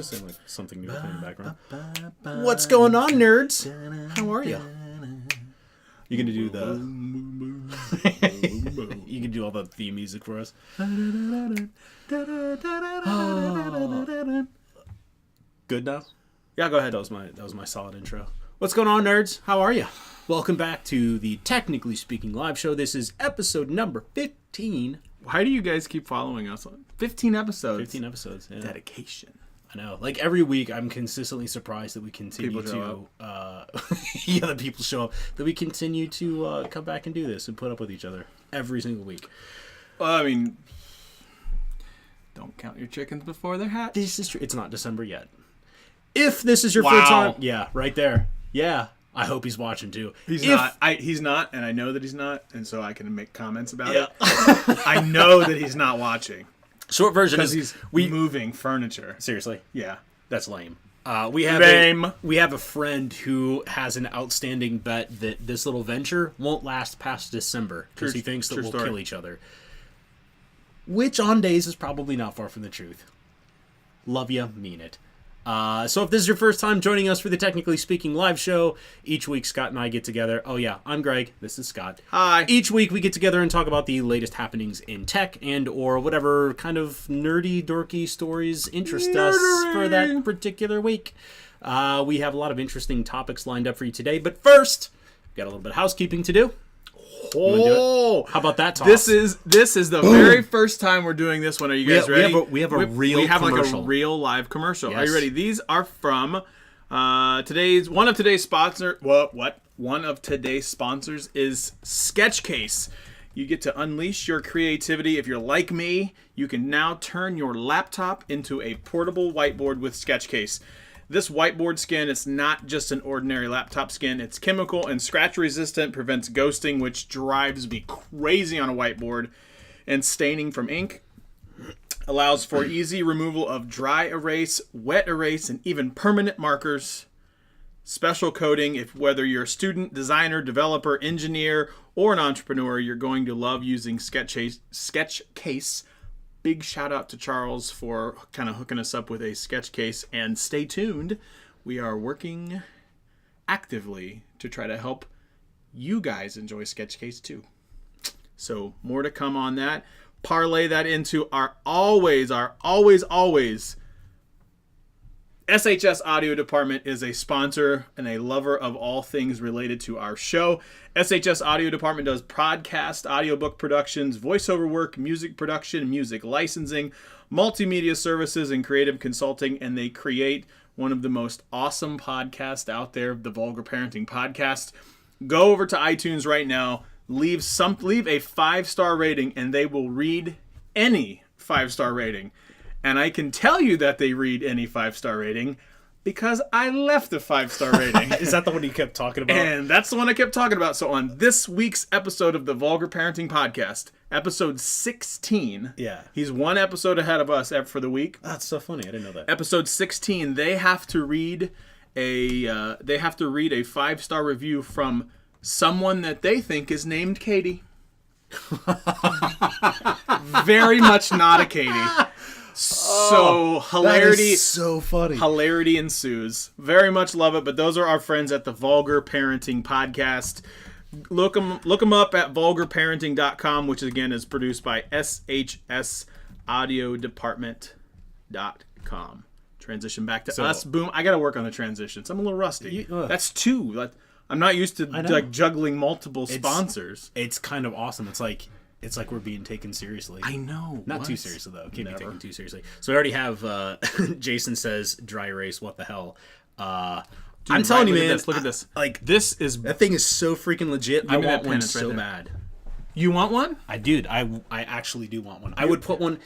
just saying like something new in the background. What's going on, nerds? How are you? You gonna do the? You can do all the theme music for us. Good now? Yeah, go ahead. That was my solid intro. What's going on, nerds? How are you? Welcome back to the Technically Speaking live show. This is episode number 15. Why do you guys keep following us on 15 episodes? 15 episodes. Yeah. Dedication. I know. Like every week, I'm consistently surprised that we continue that people show up. That we continue to come back and do this and put up with each other every single week. Well, I mean, don't count your chickens before they're hatched. This is true. It's not December yet. If this is your first time, yeah, right there. Yeah, I hope he's watching too. He's not, and I know that he's not, and so I can make comments about it. I know that he's not watching. Short version is he's moving furniture. Seriously? Yeah. That's lame. We have a friend who has an outstanding bet that this little venture won't last past December because he thinks that we'll kill each other. Which on days is probably not far from the truth. Love ya, mean it. So if this is your first time joining us for the Technically Speaking live show, each week Scott and I get together. Oh yeah, I'm Greg. This is Scott. Hi. Each week we get together and talk about the latest happenings in tech and or whatever kind of nerdy, dorky stories interest us for that particular week. We have a lot of interesting topics lined up for you today, but first, we've got a little bit of housekeeping to do. Oh, how about that, Tom? This is the very first time we're doing this one. Are you guys ready? We have a real commercial. Like a real live commercial. Yes. Are you ready? These are from one of today's sponsors is Sketchcase. You get to unleash your creativity. If you're like me, you can now turn your laptop into a portable whiteboard with Sketchcase. This whiteboard skin is not just an ordinary laptop skin. It's chemical and scratch resistant, prevents ghosting, which drives me crazy on a whiteboard, and staining from ink. Allows for easy removal of dry erase, wet erase, and even permanent markers. Special coating if whether you're a student, designer, developer, engineer, or an entrepreneur, you're going to love using Sketchcase. Big shout out to Charles for kind of hooking us up with a Sketchcase, and stay tuned. We are working actively to try to help you guys enjoy Sketchcase too. So more to come on that. Parlay that into our always SHS Audio Department is a sponsor and a lover of all things related to our show. SHS Audio Department does podcast, audiobook productions, voiceover work, music production, music licensing, multimedia services, and creative consulting, and they create one of the most awesome podcasts out there, the Vulgar Parenting Podcast. Go over to iTunes right now, leave a 5-star rating, and they will read any 5-star rating. And I can tell you that they read any 5-star rating because I left a 5-star rating. Is that the one you kept talking about? And that's the one I kept talking about. So on this week's episode of the Vulgar Parenting Podcast, episode 16. Yeah. He's one episode ahead of us for the week. That's so funny. I didn't know that. Episode 16, they have to read a 5-star review from someone that they think is named Katie. Very much not a Katie. So hilarity, that is so funny. Hilarity ensues. Very much love it. But those are our friends at the Vulgar Parenting Podcast. Look them up at vulgarparenting.com, which again is produced by shsaudiodepartment.com. Transition back to us. Boom. I got to work on the transitions. I'm a little rusty. That's two. I'm not used to like juggling multiple sponsors. It's kind of awesome. It's like we're being taken seriously. I know. Not too seriously, though. Can't be taken too seriously. So we already have, Jason says, dry erase, what the hell. Dude, I'm telling you, man. Look at this. That thing is so freaking legit. I want one so bad. You want one? I actually do want one. I would put one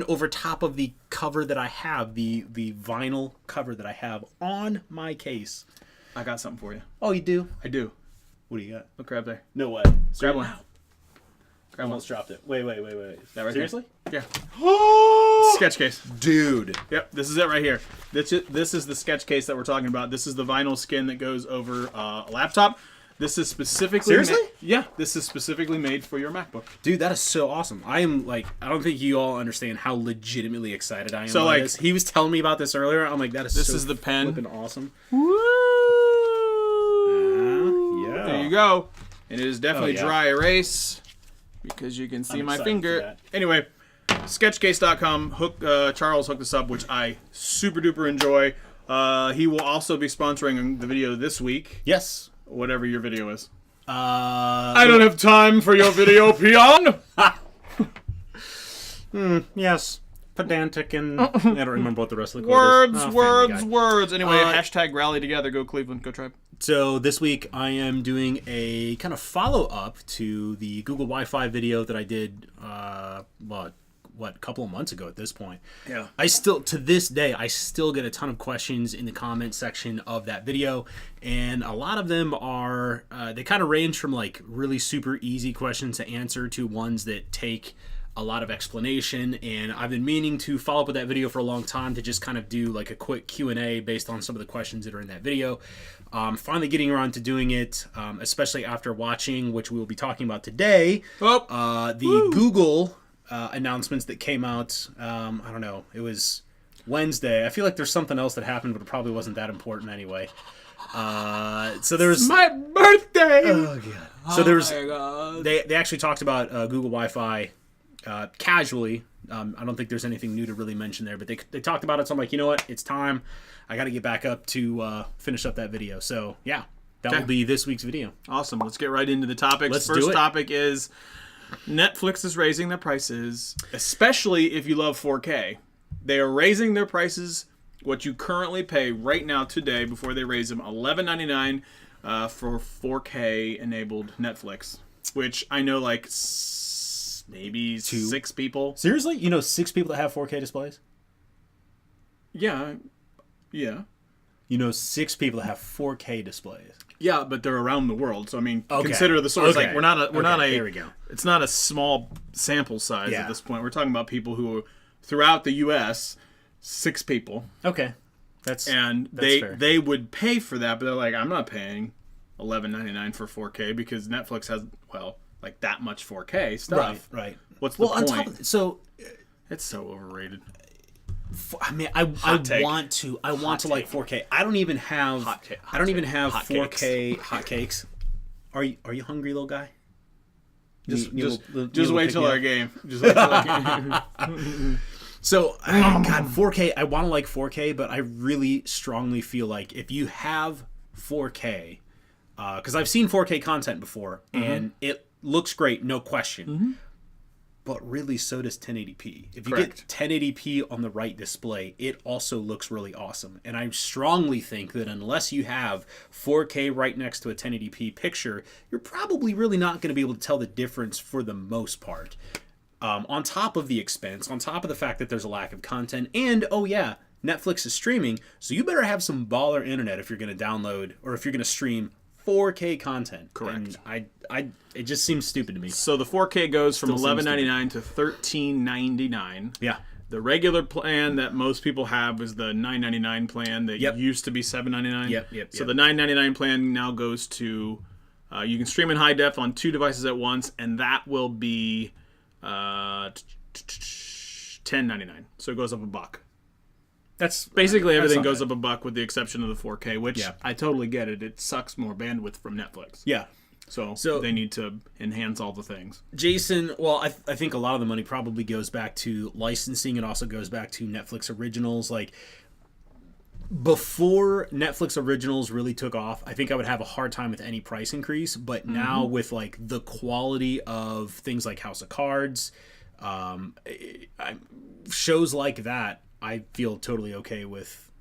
over top of the cover that I have, the vinyl cover that I have on my case. I got something for you. Oh, you do? I do. What do you got? Look right there. No way. Grab one. Almost dropped it. Wait. That right Seriously? There? Yeah. Sketchcase. Dude. Yep, this is it right here. This is the Sketchcase that we're talking about. This is the vinyl skin that goes over a laptop. This is specifically Seriously? Yeah, this is specifically made for your MacBook. Dude, that is so awesome. I am like, I don't think you all understand how legitimately excited I am. So, about like, this. He was telling me about this earlier. I'm like, that is this so is the pen. flippin' awesome. Woo! Yeah. There you go. And it is definitely yeah. dry erase because you can see I'm my excited finger. for that. Anyway, sketchcase.com. Charles hooked us up, which I super duper enjoy. He will also be sponsoring the video this week. Yes. Whatever your video is. I don't have time for your video, peon. Yes. Pedantic and I don't remember what the rest of the quote is. Words. Anyway, hashtag rally together. Go Cleveland. Go Tribe. So this week I am doing a kind of follow-up to the Google Wi-Fi video that I did, a couple of months ago at this point. Yeah. To this day, I still get a ton of questions in the comment section of that video. And a lot of them are, they kind of range from like really super easy questions to answer to ones that take a lot of explanation. And I've been meaning to follow up with that video for a long time to just kind of do like a quick Q&A based on some of the questions that are in that video. Finally getting around to doing it, especially after watching, which we will be talking about today, the Google announcements that came out. I don't know. It was Wednesday. I feel like there's something else that happened, but it probably wasn't that important anyway. So there's my birthday. Oh god. So there's they actually talked about Google Wi-Fi casually. I don't think there's anything new to really mention there, but they talked about it. So I'm like, you know what? It's time. I got to get back up to finish up that video. So yeah, that will be this week's video. Awesome. Let's get right into the topics. Let's do First it. topic is Netflix is raising their prices, especially if you love 4K. They are raising their prices. What you currently pay right now today, before they raise them, $11.99 for 4K enabled Netflix, which I know like maybe 6 people. Seriously? You know 6 people that have 4K displays? Yeah. You know 6 people that have 4K displays. Yeah, but they're around the world. So I mean, Okay. consider the source. Okay. Like we're not a. Here we go. It's not a small sample size Yeah. at this point. We're talking about people who are throughout the U.S. 6 people, Okay. That's fair. they would pay for that, but they're like, I'm not paying $11.99 for 4K because Netflix has like that much 4K stuff. Right. What's the point? On top of, so It's so overrated. I mean, I take. want to like 4K. I don't even have 4K hotcakes. Are you hungry, little guy? Just wait till our game. Just wait till our game. So, God, 4K. I want to like 4K, but I really strongly feel like if you have 4K, because I've seen 4K content before, and it looks great, no question. But really, so does 1080p. If you Correct. get 1080p on the right display, it also looks really awesome. And I strongly think that unless you have 4K right next to a 1080p picture, you're probably really not going to be able to tell the difference for the most part. On top of the expense, on top of the fact that there's a lack of content, and Netflix is streaming, so you better have some baller internet if you're going to download or if you're going to stream 4K content. Correct. And it just seems stupid to me. So the 4K goes from Still seems $11.99 to $13.99. Yeah. The regular plan that most people have is the $9.99 plan that used to be $7.99. Yep. So the $9.99 plan now goes to you can stream in high def on 2 devices at once, and that will be $10.99. So it goes up $1. That's Basically everything that's goes up $1 with the exception of the 4K, which I totally get it. It sucks more bandwidth from Netflix. Yeah. So they need to enhance all the things. Jason, well, I think a lot of the money probably goes back to licensing. It also goes back to Netflix originals. Like, before Netflix originals really took off, I think I would have a hard time with any price increase. But now with, like, the quality of things like House of Cards, shows like that, I feel totally okay with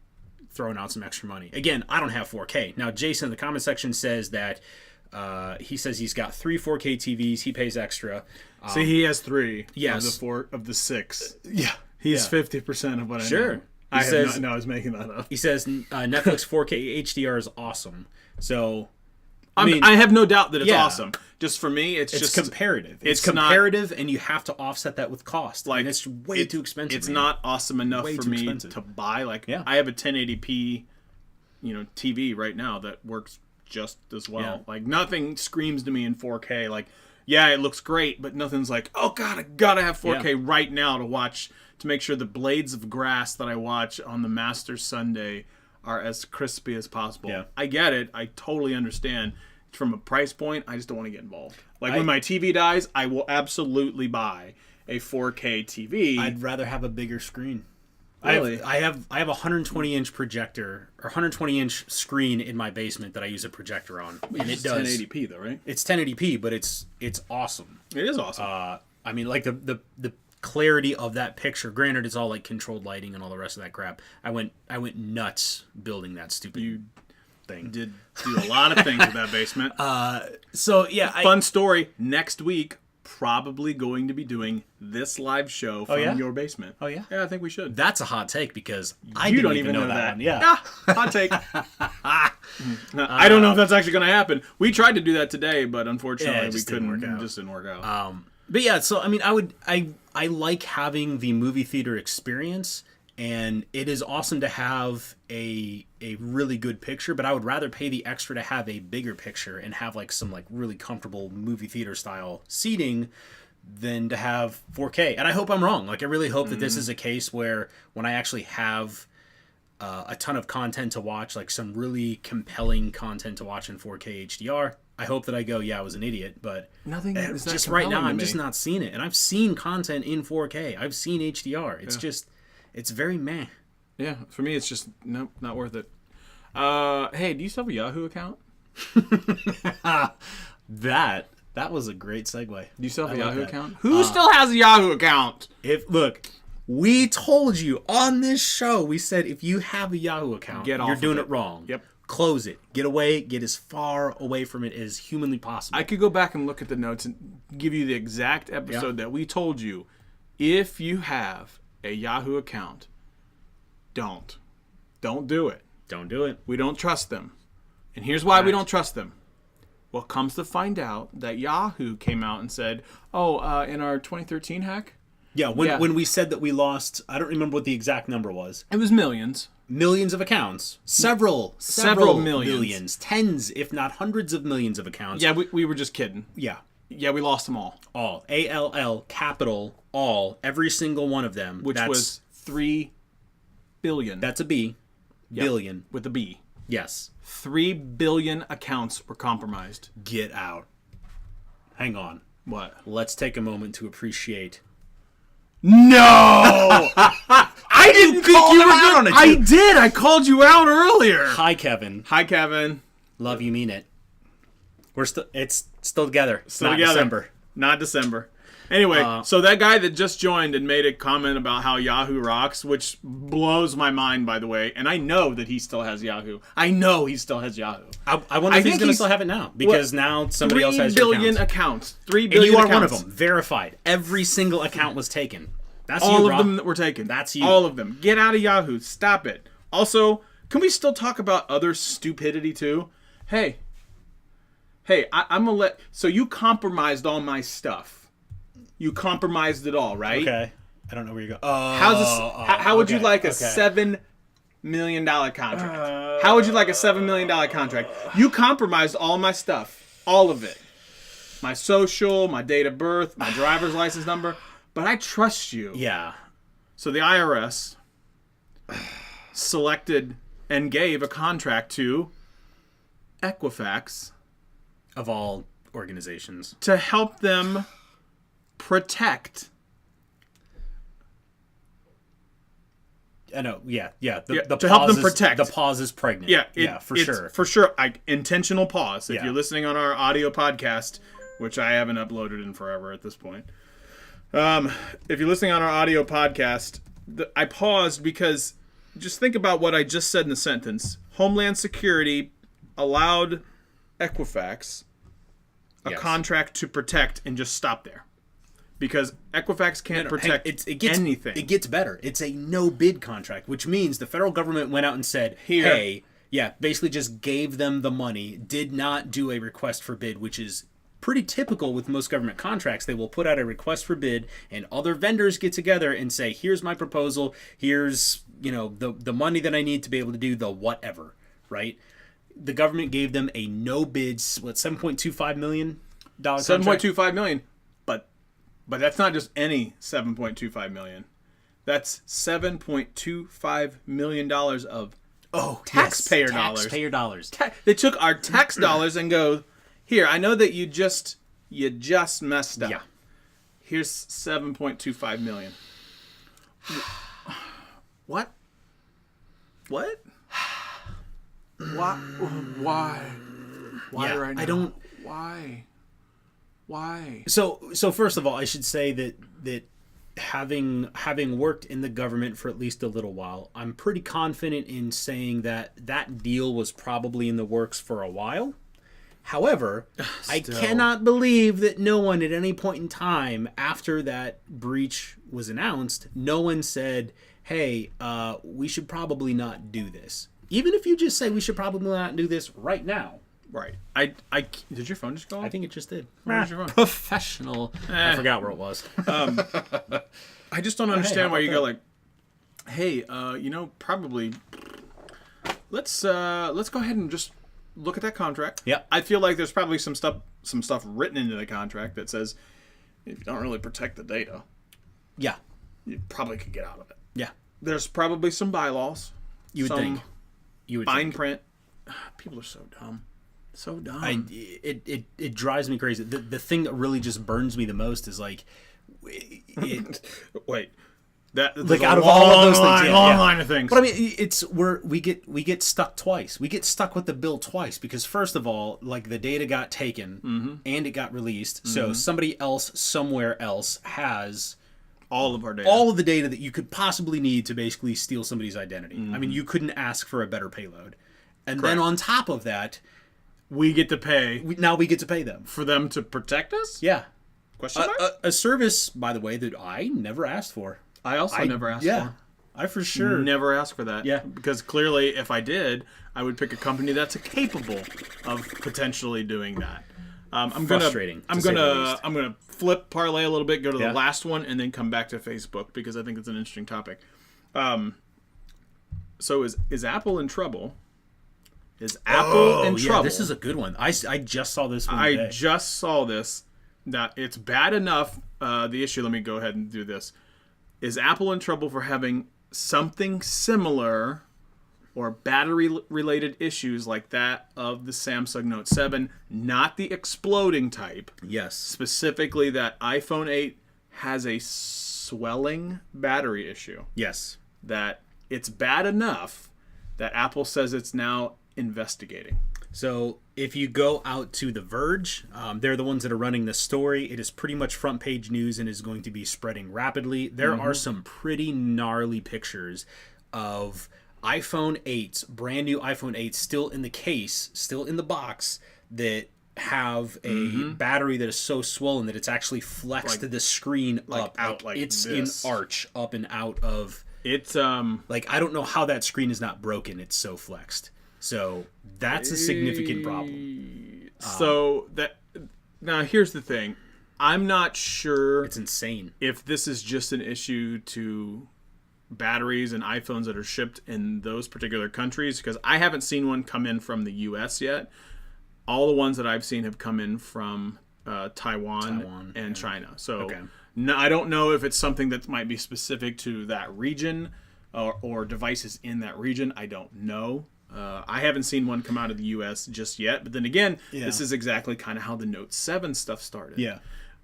throwing out some extra money. Again, I don't have 4K. Now, Jason in the comment section says that he says he's got 3 4K TVs. He pays extra. See, he has 3 yes. of the 6. Yeah. He's 50% of what I know. Sure. I was making that up. He says Netflix 4K HDR is awesome. So, I have no doubt that it's awesome. Just for me, it's just comparative. It's comparative, and you have to offset that with cost. Like, and it's way too expensive. It's not awesome enough for me to buy. Like, I have a 1080p, TV right now that works just as well. Yeah. Like, nothing screams to me in 4K. Like, yeah, it looks great, but nothing's like, oh God, I gotta have 4K right now to make sure the blades of grass that I watch on the Masters Sunday are as crispy as possible. Yeah. I get it. I totally understand. From a price point, I just don't want to get involved. Like, when my TV dies, I will absolutely buy a 4K TV. I'd rather have a bigger screen. Really? I have a 120-inch projector or 120-inch screen in my basement that I use a projector on, and it does 1080p though, right? It's 1080p, but it's awesome. It is awesome. I mean, like the clarity of that picture. Granted, it's all like controlled lighting and all the rest of that crap. I went nuts building that stupid thing. Did do a lot of things with that basement. So yeah, fun story. Next week, probably going to be doing this live show from your basement. Oh yeah? Yeah, I think we should. That's a hot take because I you didn't don't even know that one. Yeah. Hot take. I don't know if that's actually going to happen. We tried to do that today, but unfortunately we couldn't. It just didn't work out. But yeah, so I mean, I like having the movie theater experience, and it is awesome to have a really good picture, but I would rather pay the extra to have a bigger picture and have like some like really comfortable movie theater style seating than to have 4K. And I hope I'm wrong. Like, I really hope that this is a case where when I actually have a ton of content to watch, like some really compelling content to watch in 4K HDR, I hope that I go, yeah, I was an idiot, but nothing is that just right now I'm just not seeing it. And I've seen content in 4K. I've seen HDR. It's just, it's very meh. Yeah, for me it's just nope, not worth it. Hey, do you still have a Yahoo account? That was a great segue. Do you still have a Yahoo account? Who still has a Yahoo account? Look, we told you on this show, we said if you have a Yahoo account, you're doing it wrong. Yep. Close it. Get away. Get as far away from it as humanly possible. I could go back and look at the notes and give you the exact episode that we told you. If you have a Yahoo account, don't do it. Don't do it. We don't trust them. And here's why we don't trust them. Well, comes to find out that Yahoo came out and said, in our 2013 hack? Yeah, when we said that we lost, I don't remember what the exact number was. It was millions. Millions of accounts. Several millions. Tens, if not hundreds of millions of accounts. Yeah, we were just kidding. Yeah. Yeah, we lost them all. All. ALL, capital, all. Every single one of them. Which was 3 billion. That's a B. Yep. Billion. With a B. Yes. 3 billion accounts were compromised. Get out. Hang on. What? Let's take a moment to appreciate. No! I didn't think you were out on it. I did. I called you out earlier. Hi, Kevin. Hi, Kevin. Love you, mean it. It's still together. Still not together. December. Not December. Anyway, so that guy that just joined and made a comment about how Yahoo rocks, which blows my mind, by the way, and I know that he still has Yahoo. I know he still has Yahoo. I wonder if he's going to still have it now, because now somebody else has 3 billion accounts. 3 billion accounts. And you are accounts. one of them. Verified. Every single account was taken. That's all you, of Rob. them that were taken. That's you. All of them. Get out of Yahoo. Stop it. Also, can we still talk about other stupidity too? Hey, I'm gonna let. So you compromised all my stuff. You compromised it all, right? Okay. I don't know where you go. How would you like a $7 million contract? How would you like a $7 million contract? You compromised all my stuff, all of it, my social, my date of birth, my driver's license number. But I trust you. Yeah. So the IRS selected and gave a contract to Equifax. Of all organizations. To help them protect. I know, yeah. To help them protect. The pause is pregnant. Yeah, for sure. For sure. Intentional pause. If you're listening on our audio podcast, which I haven't uploaded in forever at this point. If you're listening on our audio podcast, I paused because just think about what I just said in the sentence. Homeland Security allowed Equifax a contract to protect and just stop there. Because Equifax can't protect anything. It gets better. It's a no-bid contract, which means the federal government went out and said, basically just gave them the money, did not do a request for bid, which is pretty typical with most government contracts. They will put out a request for bid, and other vendors get together and say, here's my proposal, here's the money that I need to be able to do the whatever, right? the government gave them a no bids, $7.25 million contract? $7.25 million, but that's not just any $7.25 million. That's $7.25 million of taxpayer dollars. Taxpayer dollars. They took our tax dollars and go, here, I know that you just messed up. Yeah. Here's $7.25 million. What? What? Why? Why Yeah, right now? I don't. Why? So first of all, I should say that having worked in the government for at least a little while, I'm pretty confident in saying that deal was probably in the works for a while. However, I cannot believe that no one at any point in time after that breach was announced, no one said, hey, we should probably not do this. Even if you just say we should probably not do this right now. Right. Did your phone just go off? I think it just did. Where's your phone? Professional. I forgot where it was. I just don't understand why you go like, hey, probably let's go ahead and just look at that contract. Yeah. I feel like there's probably some stuff written into the contract that says if you don't really protect the data, Yeah. you probably could get out of it. Yeah. There's probably some bylaws. You would think. You would fine think. print. People are so dumb. So dumb. It drives me crazy. The thing that really just burns me the most is like, wait, that like out of all of those things, long line of things. But I mean, we get stuck twice. We get stuck with the bill twice because first of all, like the data got taken and it got released, so somebody else somewhere else has all of our data, all of the data that you could possibly need to basically steal somebody's identity. I mean, you couldn't ask for a better payload, and then on top of that. We get to pay. Now we get to pay them. For them to protect us? Yeah. Question mark? A service, by the way, that I never asked for. I also never asked for. I for sure. Never asked for that. Yeah. Because clearly, if I did, I would pick a company that's capable of potentially doing that. Frustrating. I'm gonna flip parlay a little bit, go to the last one, and then come back to Facebook because I think it's an interesting topic. So is Apple in trouble? Is Apple in trouble? This is a good one. I just saw this one today. I just saw this. That it's bad enough. The issue. Let me go ahead and do this. Is Apple in trouble for having something similar or battery-related issues like that of the Samsung Note 7, not the exploding type? Yes. Specifically, that iPhone 8 has a swelling battery issue. Yes. That it's bad enough that Apple says it's now investigating. So if you go out to The Verge, they're the ones that are running the story. It is pretty much front page news and is going to be spreading rapidly. There are some pretty gnarly pictures of iPhone 8s, brand new iPhone 8s, still in the case, still in the box, that have a battery that is so swollen that it's actually flexed the screen up. Out like it's this. in arch up and out of. It's like I don't know how that screen is not broken. It's so flexed. So that's a significant problem. So that now here's the thing. I'm not sure it's insane if this is just an issue to batteries and iPhones that are shipped in those particular countries, because I haven't seen one come in from the US yet. All the ones that I've seen have come in from Taiwan and China. So no, I don't know if it's something that might be specific to that region or devices in that region. I don't know. I haven't seen one come out of the U.S. just yet. But then again, this is exactly kind of how the Note 7 stuff started. Yeah.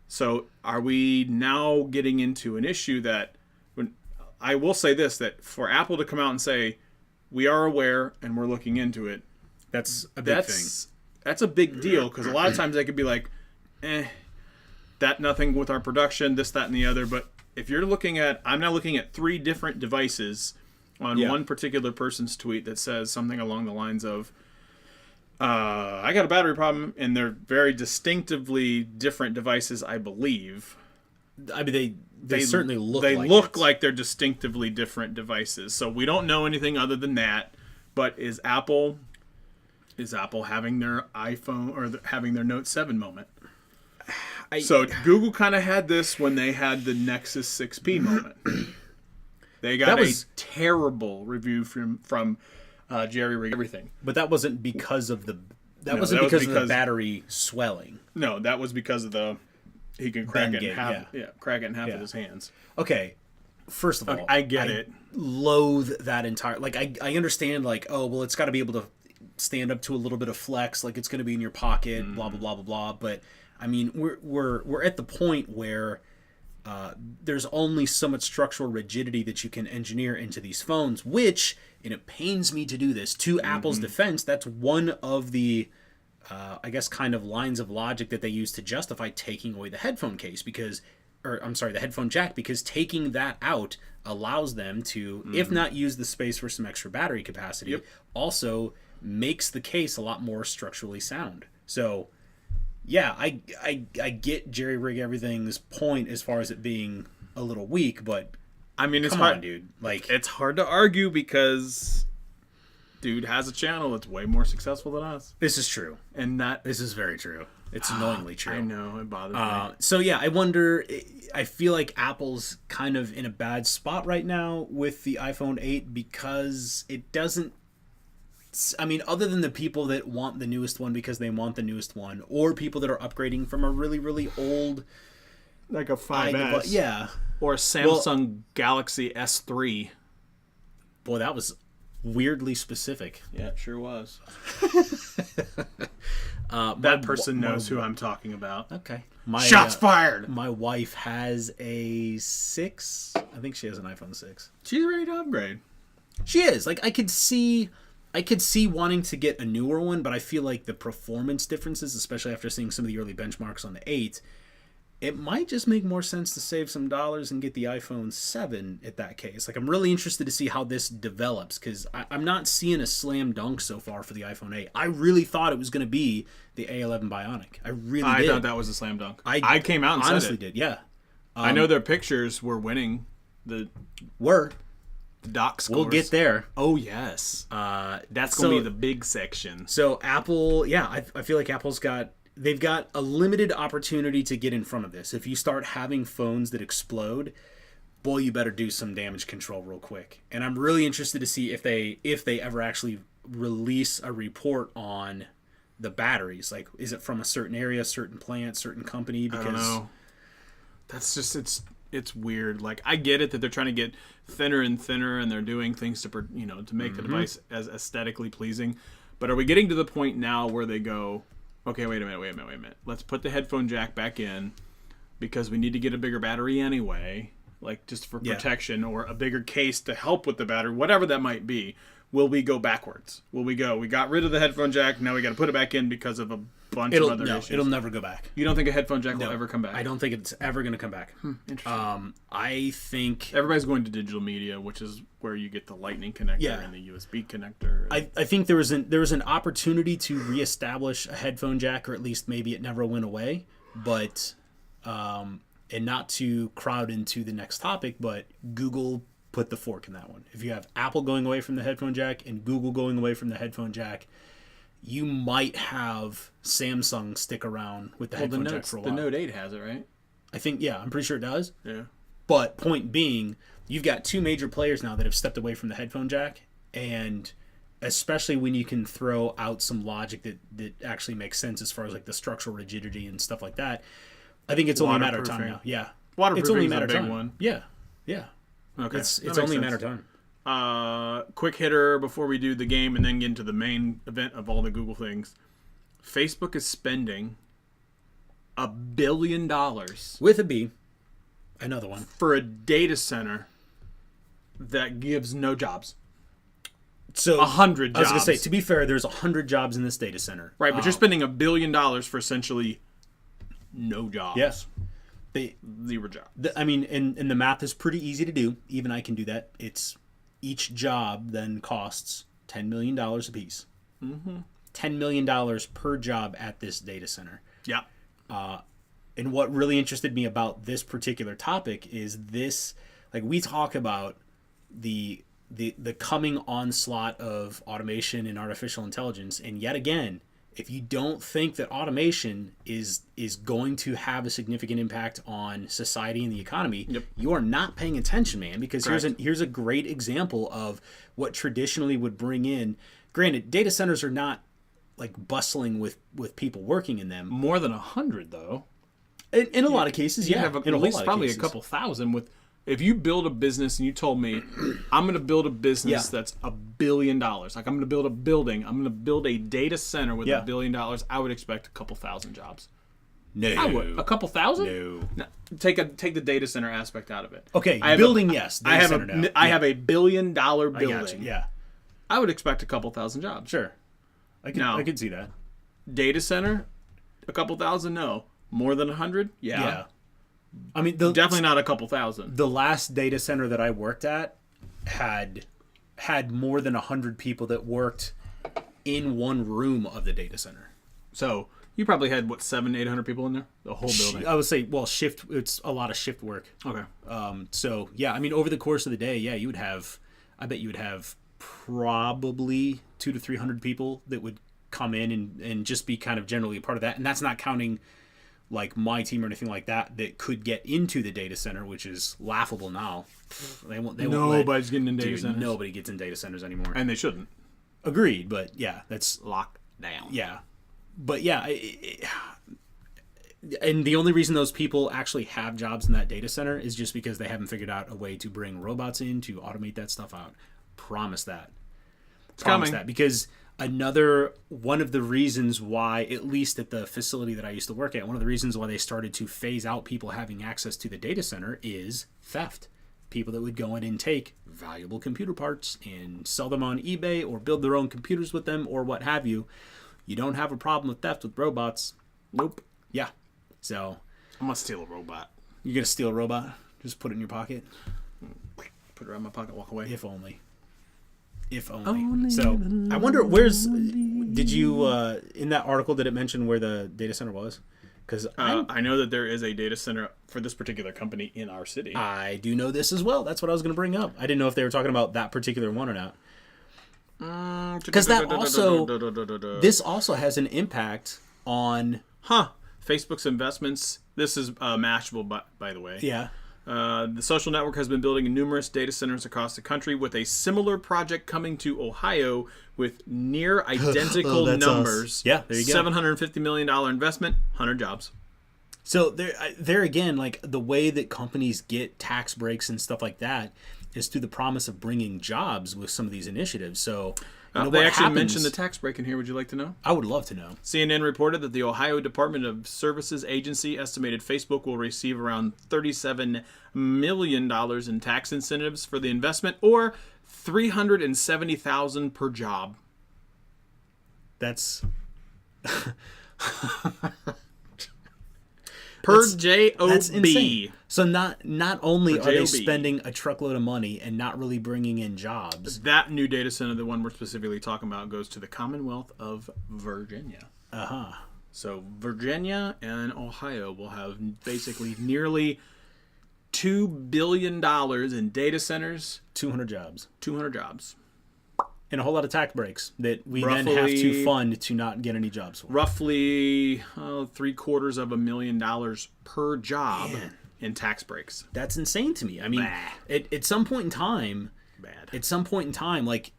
So are we now getting into an issue that, when I will say this, that for Apple to come out and say, we are aware and we're looking into it, that's a big thing. That's a big deal, because a lot of times they could be like, that nothing with our production, this, that, and the other. But if you're looking at, I'm now looking at 3 different devices on one particular person's tweet that says something along the lines of, I got a battery problem, and they're very distinctively different devices, I believe. I mean, they certainly look they like look like they're distinctively different devices. So we don't know anything other than that. But is Apple having their iPhone or having their Note 7 moment? So Google kind of had this when they had the Nexus 6P moment. They got a terrible review from jerry-rig everything. But that wasn't because of the... That wasn't because of the battery swelling. No, that was because of he can crack it in half. Yeah, crack it in half with his hands. Okay, first of all, I get it. Loathe that entire... Like, I understand, like, oh, well, it's got to be able to stand up to a little bit of flex, like it's going to be in your pocket, blah, blah, blah, blah, blah. But, I mean, we're at the point where... there's only so much structural rigidity that you can engineer into these phones, which, and it pains me to do this, to Apple's defense, that's one of the, I guess, kind of lines of logic that they use to justify taking away the headphone case the headphone jack, because taking that out allows them to, if not use the space for some extra battery capacity, also makes the case a lot more structurally sound. So... Yeah, I get Jerry Rig Everything's point as far as it being a little weak, but I mean, it's come hard, on, dude. Like, it's hard to argue because dude has a channel that's way more successful than us. This is true, and this is very true. It's annoyingly true. I know, it bothers me. So yeah, I wonder. I feel like Apple's kind of in a bad spot right now with the iPhone 8 because it doesn't. I mean, other than the people that want the newest one because they want the newest one, or people that are upgrading from a really, really old... Like a 5S. Yeah. Or a Samsung Galaxy S3. Boy, that was weirdly specific. Yeah, it sure was. That person knows who I'm talking about. Okay. Shots fired! My wife has a 6. I think she has an iPhone 6. She's ready to upgrade. She is. Like, I could see wanting to get a newer one, but I feel like the performance differences, especially after seeing some of the early benchmarks on the 8, it might just make more sense to save some dollars and get the iPhone 7 at that case. Like, I'm really interested to see how this develops, because I'm not seeing a slam dunk so far for the iPhone 8. I really thought it was going to be the A11 Bionic. I thought that was a slam dunk. I came out and honestly said it. Did, yeah. I know their pictures were winning the DoX scores. We'll get there. Oh, yes. That's going to be the big section. So Apple, yeah, I feel like they've got a limited opportunity to get in front of this. If you start having phones that explode, boy, you better do some damage control real quick. And I'm really interested to see if they ever actually release a report on the batteries. Like, is it from a certain area, certain plant, certain company? Because I don't know. That's just, it's weird. Like, I get it that they're trying to get thinner and thinner, and they're doing things to make the device as aesthetically pleasing. But are we getting to the point now where they go, okay, wait a minute. Let's put the headphone jack back in because we need to get a bigger battery anyway, like just for protection, or a bigger case to help with the battery, whatever that might be. Will we go backwards? We got rid of the headphone jack, now we got to put it back in because of a bunch of other issues. It'll never go back. You don't think a headphone jack will ever come back? I don't think it's ever going to come back. Interesting. I think everybody's going to digital media, which is where you get the Lightning connector and the USB connector. I think there was an opportunity to reestablish a headphone jack, or at least maybe it never went away. But and not to crowd into the next topic, but Google put the fork in that one. If you have Apple going away from the headphone jack and Google going away from the headphone jack, you might have Samsung stick around with the headphone jack for a while. The Note 8 has it, right? I think, I'm pretty sure it does. Yeah. But point being, you've got two major players now that have stepped away from the headphone jack, and especially when you can throw out some logic that actually makes sense as far as like the structural rigidity and stuff like that, I think it's only a matter of time now. Yeah. Waterproofing is a big one. Yeah. Okay. It's only a matter of time. Quick hitter before we do the game and then get into the main event of all the Google things. Facebook is spending $1 billion with a B, another one, for a data center that gives no jobs. So 100 jobs. I was going to say, to be fair, there's 100 jobs in this data center. Right, but you're spending $1 billion for essentially no jobs. Yes. Zero jobs. I mean, and the math is pretty easy to do. Even I can do that. It's each job then costs $10 million a piece. Mm-hmm. $10 million per job at this data center. Yeah. And what really interested me about this particular topic is this, like, we talk about the coming onslaught of automation and artificial intelligence, and yet again, if you don't think that automation is going to have a significant impact on society and the economy, you are not paying attention, man. Because here's a great example of what traditionally would bring in. Granted, data centers are not like bustling with people working in them. More than 100, though. In a lot of cases, you have at least probably a couple thousand. If you build a business and you told me, I'm going to build a business that's $1 billion. Like, I'm going to build a building. I'm going to build a data center with $1 billion. I would expect a couple thousand jobs. No. I would. A couple thousand? No. Take the data center aspect out of it. Okay, building, yes. I have $1 billion building. I got you, yeah. I would expect a couple thousand jobs. Sure. I could see that. Data center, a couple thousand? No. More than 100? Yeah. I mean, definitely not a couple thousand. The last data center that I worked at had more than 100 people that worked in one room of the data center. So you probably had 700-800 people in there, the whole building. I would say, shift. It's a lot of shift work. Okay. So yeah, I mean, over the course of the day, yeah, I bet you would have probably 200 to 300 people that would come in and just be kind of generally a part of that, and that's not counting like my team or anything like that could get into the data center, which is laughable now. Nobody's getting in data centers. Nobody gets in data centers anymore. And they shouldn't. Agreed, but yeah, that's locked down. Yeah. But yeah, and the only reason those people actually have jobs in that data center is just because they haven't figured out a way to bring robots in to automate that stuff out. Promise that. It's coming. That, because one of the reasons why, at least at the facility that I used to work at, one of the reasons why they started to phase out people having access to the data center is theft. People that would go in and take valuable computer parts and sell them on eBay or build their own computers with them or what have you. You don't have a problem with theft with robots. Nope. Yeah. So I'm going to steal a robot. You're going to steal a robot? Just put it in your pocket? Put it around my pocket, walk away. If only. So I wonder, did you in that article, did it mention where the data center was? Because I know that there is a data center for this particular company in our city. I do know this as well. That's what I was going to bring up. I didn't know if they were talking about that particular one or not. Because this also has an impact on Facebook's investments. This is Mashable, by the way. Yeah. The social network has been building numerous data centers across the country, with a similar project coming to Ohio with near identical numbers. Us. Yeah, there you go. $750 million investment, 100 jobs. So there again, like the way that companies get tax breaks and stuff like that is through the promise of bringing jobs with some of these initiatives. So they actually mentioned the tax break in here. Would you like to know? I would love to know. CNN reported that the Ohio Department of Services agency estimated Facebook will receive around $37 million in tax incentives for the investment, or $370,000 per job. That's per job. That's insane. So not only are they spending a truckload of money and not really bringing in jobs. That new data center, the one we're specifically talking about, goes to the Commonwealth of Virginia. So Virginia and Ohio will have basically nearly $2 billion in data centers. 200 jobs. 200 jobs. And a whole lot of tax breaks that we then have to fund to not get any jobs for. Roughly $750,000 per job in tax breaks. That's insane to me. I mean, at some point in time, like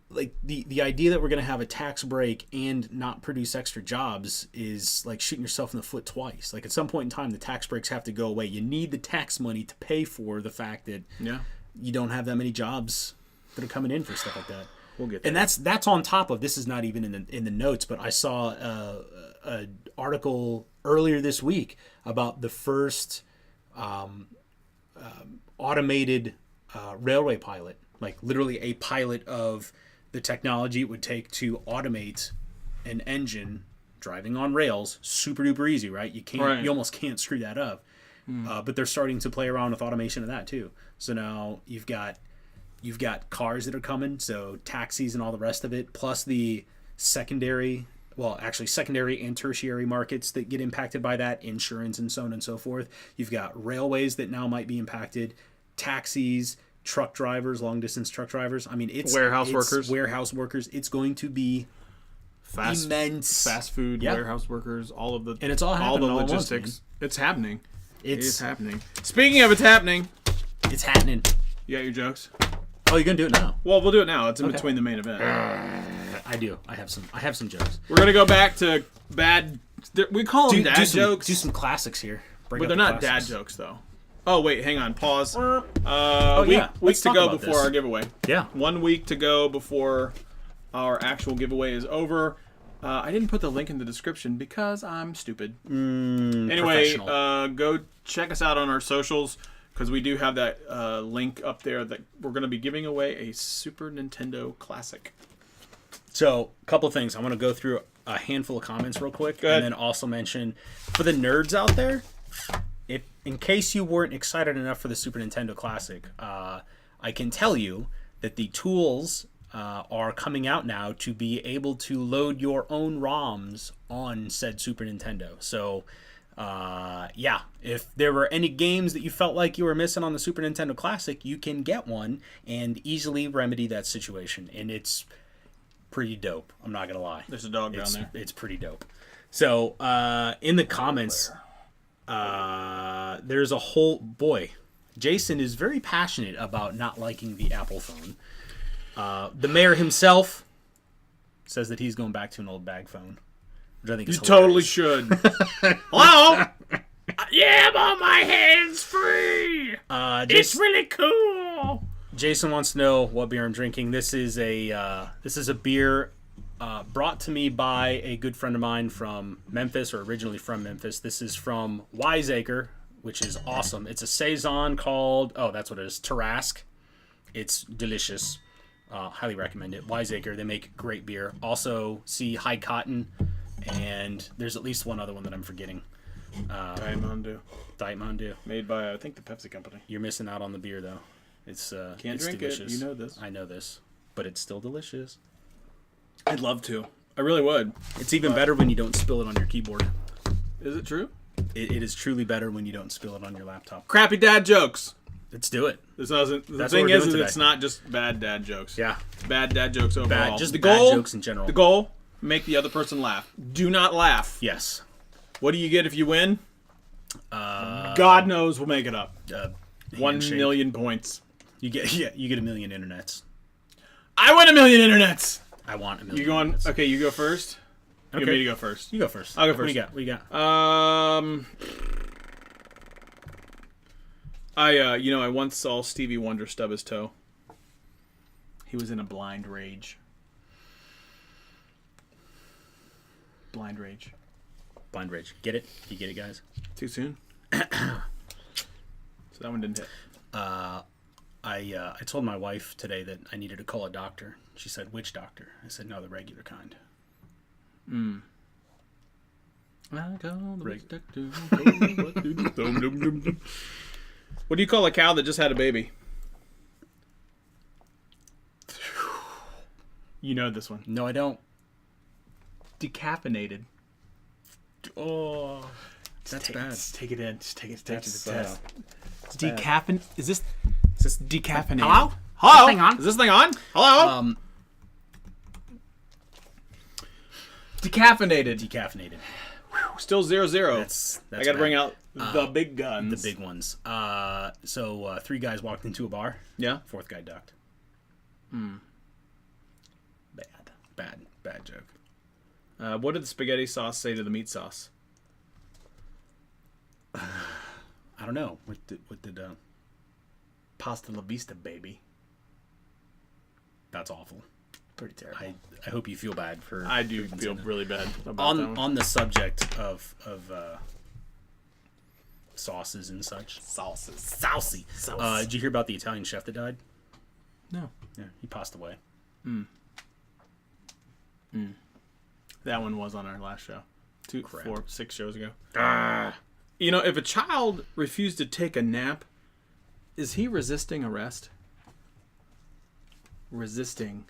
the idea that we're going to have a tax break and not produce extra jobs is like shooting yourself in the foot twice. Like at some point in time, the tax breaks have to go away. You need the tax money to pay for the fact that you don't have that many jobs that are coming in for stuff like that. We'll get there. And that's on top of, this is not even in the notes, but I saw an article earlier this week about the first automated railway pilot, like literally a pilot of the technology it would take to automate an engine driving on rails. Super duper easy, right? You almost can't screw that up. But they're starting to play around with automation of that too. So now you've got cars that are coming, so taxis and all the rest of it, plus the secondary and tertiary markets that get impacted by that, insurance and so on and so forth. You've got railways that now might be impacted, taxis, truck drivers, long distance truck drivers. I mean, it's warehouse workers. It's going to be immense. Fast food, warehouse workers, all of the... And it's all happening. All the logistics. It's happening. It's happening. Speaking of it's happening. It's happening. You got your jokes? Oh, you're going to do it now? Well, we'll do it now. It's in between the main event. I do. I have some jokes. We're going to go back to bad... We call them dad jokes. Do some classics here. But they're not dad jokes, though. Oh, wait. Hang on. Pause. Weeks to go before our giveaway. Yeah. 1 week to go before our actual giveaway is over. I didn't put the link in the description because I'm stupid. Anyway, go check us out on our socials because we do have that link up there that we're going to be giving away a Super Nintendo Classic. So, a couple of things. I want to go through a handful of comments real quick and then also mention for the nerds out there, if in case you weren't excited enough for the Super Nintendo Classic, I can tell you that the tools are coming out now to be able to load your own ROMs on said Super Nintendo. So, if there were any games that you felt like you were missing on the Super Nintendo Classic, you can get one and easily remedy that situation. And it's pretty dope. I'm not going to lie. There's a dog down there. It's pretty dope. So, in the comments, there's a whole... Boy, Jason is very passionate about not liking the Apple phone. The mayor himself says that he's going back to an old bag phone, which I think is hilarious. Totally should. Hello? Yeah, but my hands free. It's really cool. Jason wants to know what beer I'm drinking. This is a beer brought to me by a good friend of mine from Memphis, or originally from Memphis. This is from Wiseacre, which is awesome. It's a saison called that's what it is, Tarasque. It's delicious. Highly recommend it. Wiseacre, they make great beer. Also, see High Cotton, and there's at least one other one that I'm forgetting. Diet Mountain Dew. Made by, I think, the Pepsi company. You're missing out on the beer, though. It's Can't it's drink delicious. it. You know this. I know this. But it's still delicious. I'd love to. I really would. It's even better when you don't spill it on your keyboard. Is it true? It is truly better when you don't spill it on your laptop. Crappy dad jokes. Let's do it. The thing is it's not just bad dad jokes. Yeah. Bad dad jokes overall. Just bad jokes in general. The goal, make the other person laugh. Do not laugh. Yes. What do you get if you win? God knows we'll make it up. 1 million points. You get a million internets. I want 1 million internets. I want 1 million. You going? Internets. Okay, you go first. Okay. You want me to go first? You go first. I'll go first. What do you got? I once saw Stevie Wonder stub his toe. He was in a blind rage. Blind rage. Get it? You get it, guys? Too soon? So that one didn't hit. I told my wife today that I needed to call a doctor. She said, "Which doctor?" I said, "No, the regular kind." I call the doctor. What do you call a cow that just had a baby? You know this one. No, I don't. Decaffeinated. Oh, that's bad. Just take it in. Just take it to the test. Is this decaffeinated? Hello? Hello? Hang on. Is this thing on? Hello? Decaffeinated. Still 0-0. That's I gotta bring out the big guns. The big ones. So 3 guys walked into a bar. Yeah. 4th guy ducked. Bad joke. What did the spaghetti sauce say to the meat sauce? I don't know. What did Pasta la vista, baby. That's awful. Pretty terrible. I hope you feel bad for. I do feel really bad about that one. On the subject of sauces and such. Saucy. Did you hear about the Italian chef that died? No. Yeah, he passed away. That one was on our last show. 6 shows ago. Ah. You know, if a child refused to take a nap, is he resisting arrest? Resisting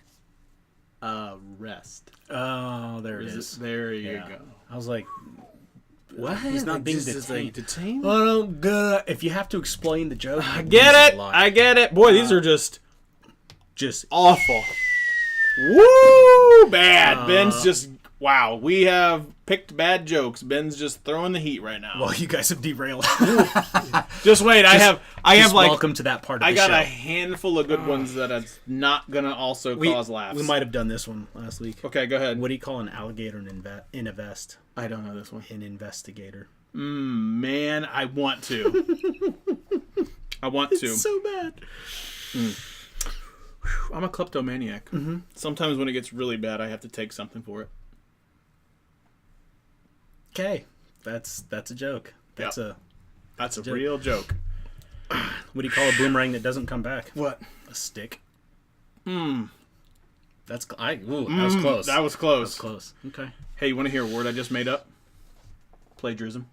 arrest. Oh, there it is. There you go. I was like, what? He's not being detained. Oh, good. If you have to explain the joke, I get it. Boy, these are just just awful. Woo! Bad. Ben's just Wow, we have picked bad jokes. Ben's just throwing the heat right now. Well, you guys have derailed. Just wait, I have like welcome to that part of the show. I got show. a handful of good ones that it's not gonna also cause laughs. We might have done this one last week. Okay, go ahead. What do you call an alligator in a vest? I don't know this one. An investigator. Man, I want to. I want to. It's so bad. I'm a kleptomaniac. Mm-hmm. Sometimes when it gets really bad, I have to take something for it. Okay, that's a joke. That's a real joke. What do you call a boomerang that doesn't come back? What? A stick. That was close. That was close. Okay. Hey, you want to hear a word I just made up? Plagiarism.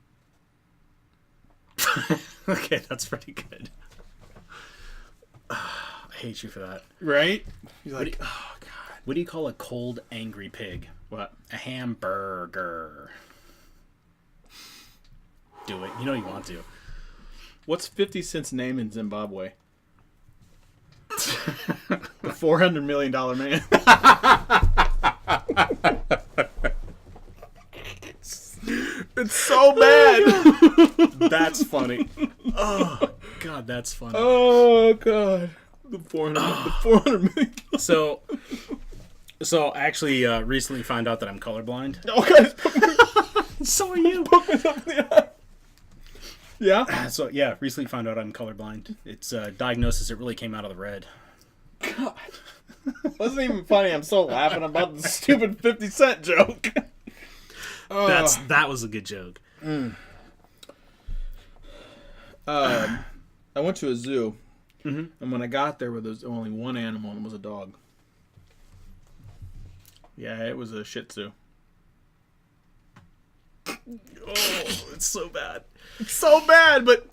Okay, that's pretty good. I hate you for that. Right? You're like, oh god. What do you call a cold, angry pig? What? A hamburger. Do it. You know you want to. What's 50 Cent's name in Zimbabwe? The $400 million man. It's so bad. That's funny. Oh god, that's funny. Oh god. The 400 million. So I actually recently found out that I'm colorblind. Okay. So are you. Yeah? So yeah, recently found out I'm colorblind. It's a diagnosis. It really came out of the red. God. Wasn't even funny. I'm so laughing about the stupid 50 Cent joke. That was a good joke. I went to a zoo, and when I got there, there was only one animal, and it was a dog. Yeah, it was a Shih Tzu. Oh, it's so bad. It's so bad, but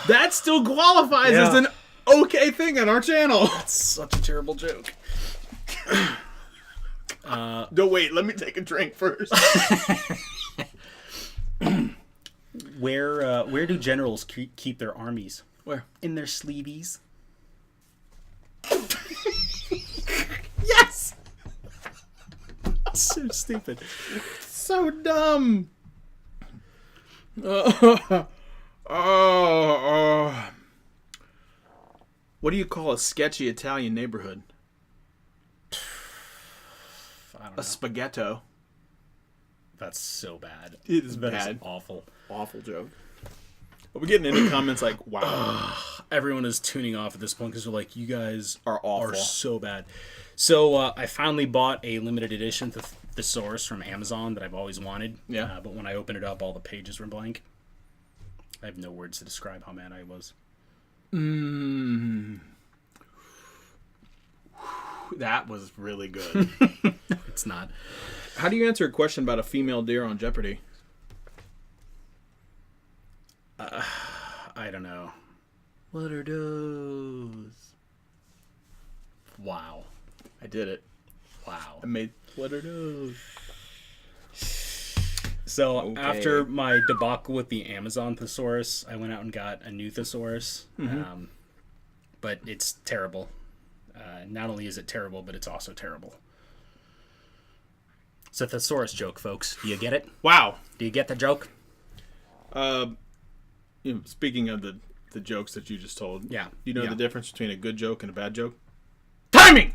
that still qualifies as an okay thing on our channel. It's such a terrible joke. No, wait, let me take a drink first. Where do generals keep their armies? Where? In their sleeveys. Yes! So stupid. So dumb. What do you call a sketchy Italian neighborhood? I don't know. A spaghetto. That's so bad. It is That bad. is awful. Awful joke. We're getting into comments like, wow. Everyone is tuning off at this point because they're like, you guys Are awful. are so bad. So I finally bought a limited edition thesaurus from Amazon that I've always wanted. Yeah. But when I opened it up, all the pages were blank. I have no words to describe how mad I was. That was really good. It's not. How do you answer a question about a female deer on Jeopardy? I don't know. What are those? Wow. I did it. Wow. I made what are those? So Okay. after my debacle with the Amazon thesaurus, I went out and got a new thesaurus. But it's terrible. Not only is it terrible, but it's also terrible. It's a thesaurus joke, folks. Do you get it? Wow. Do you get the joke? Speaking of the jokes that you just told. Yeah. You know Yeah. the difference between a good joke and a bad joke? Timing!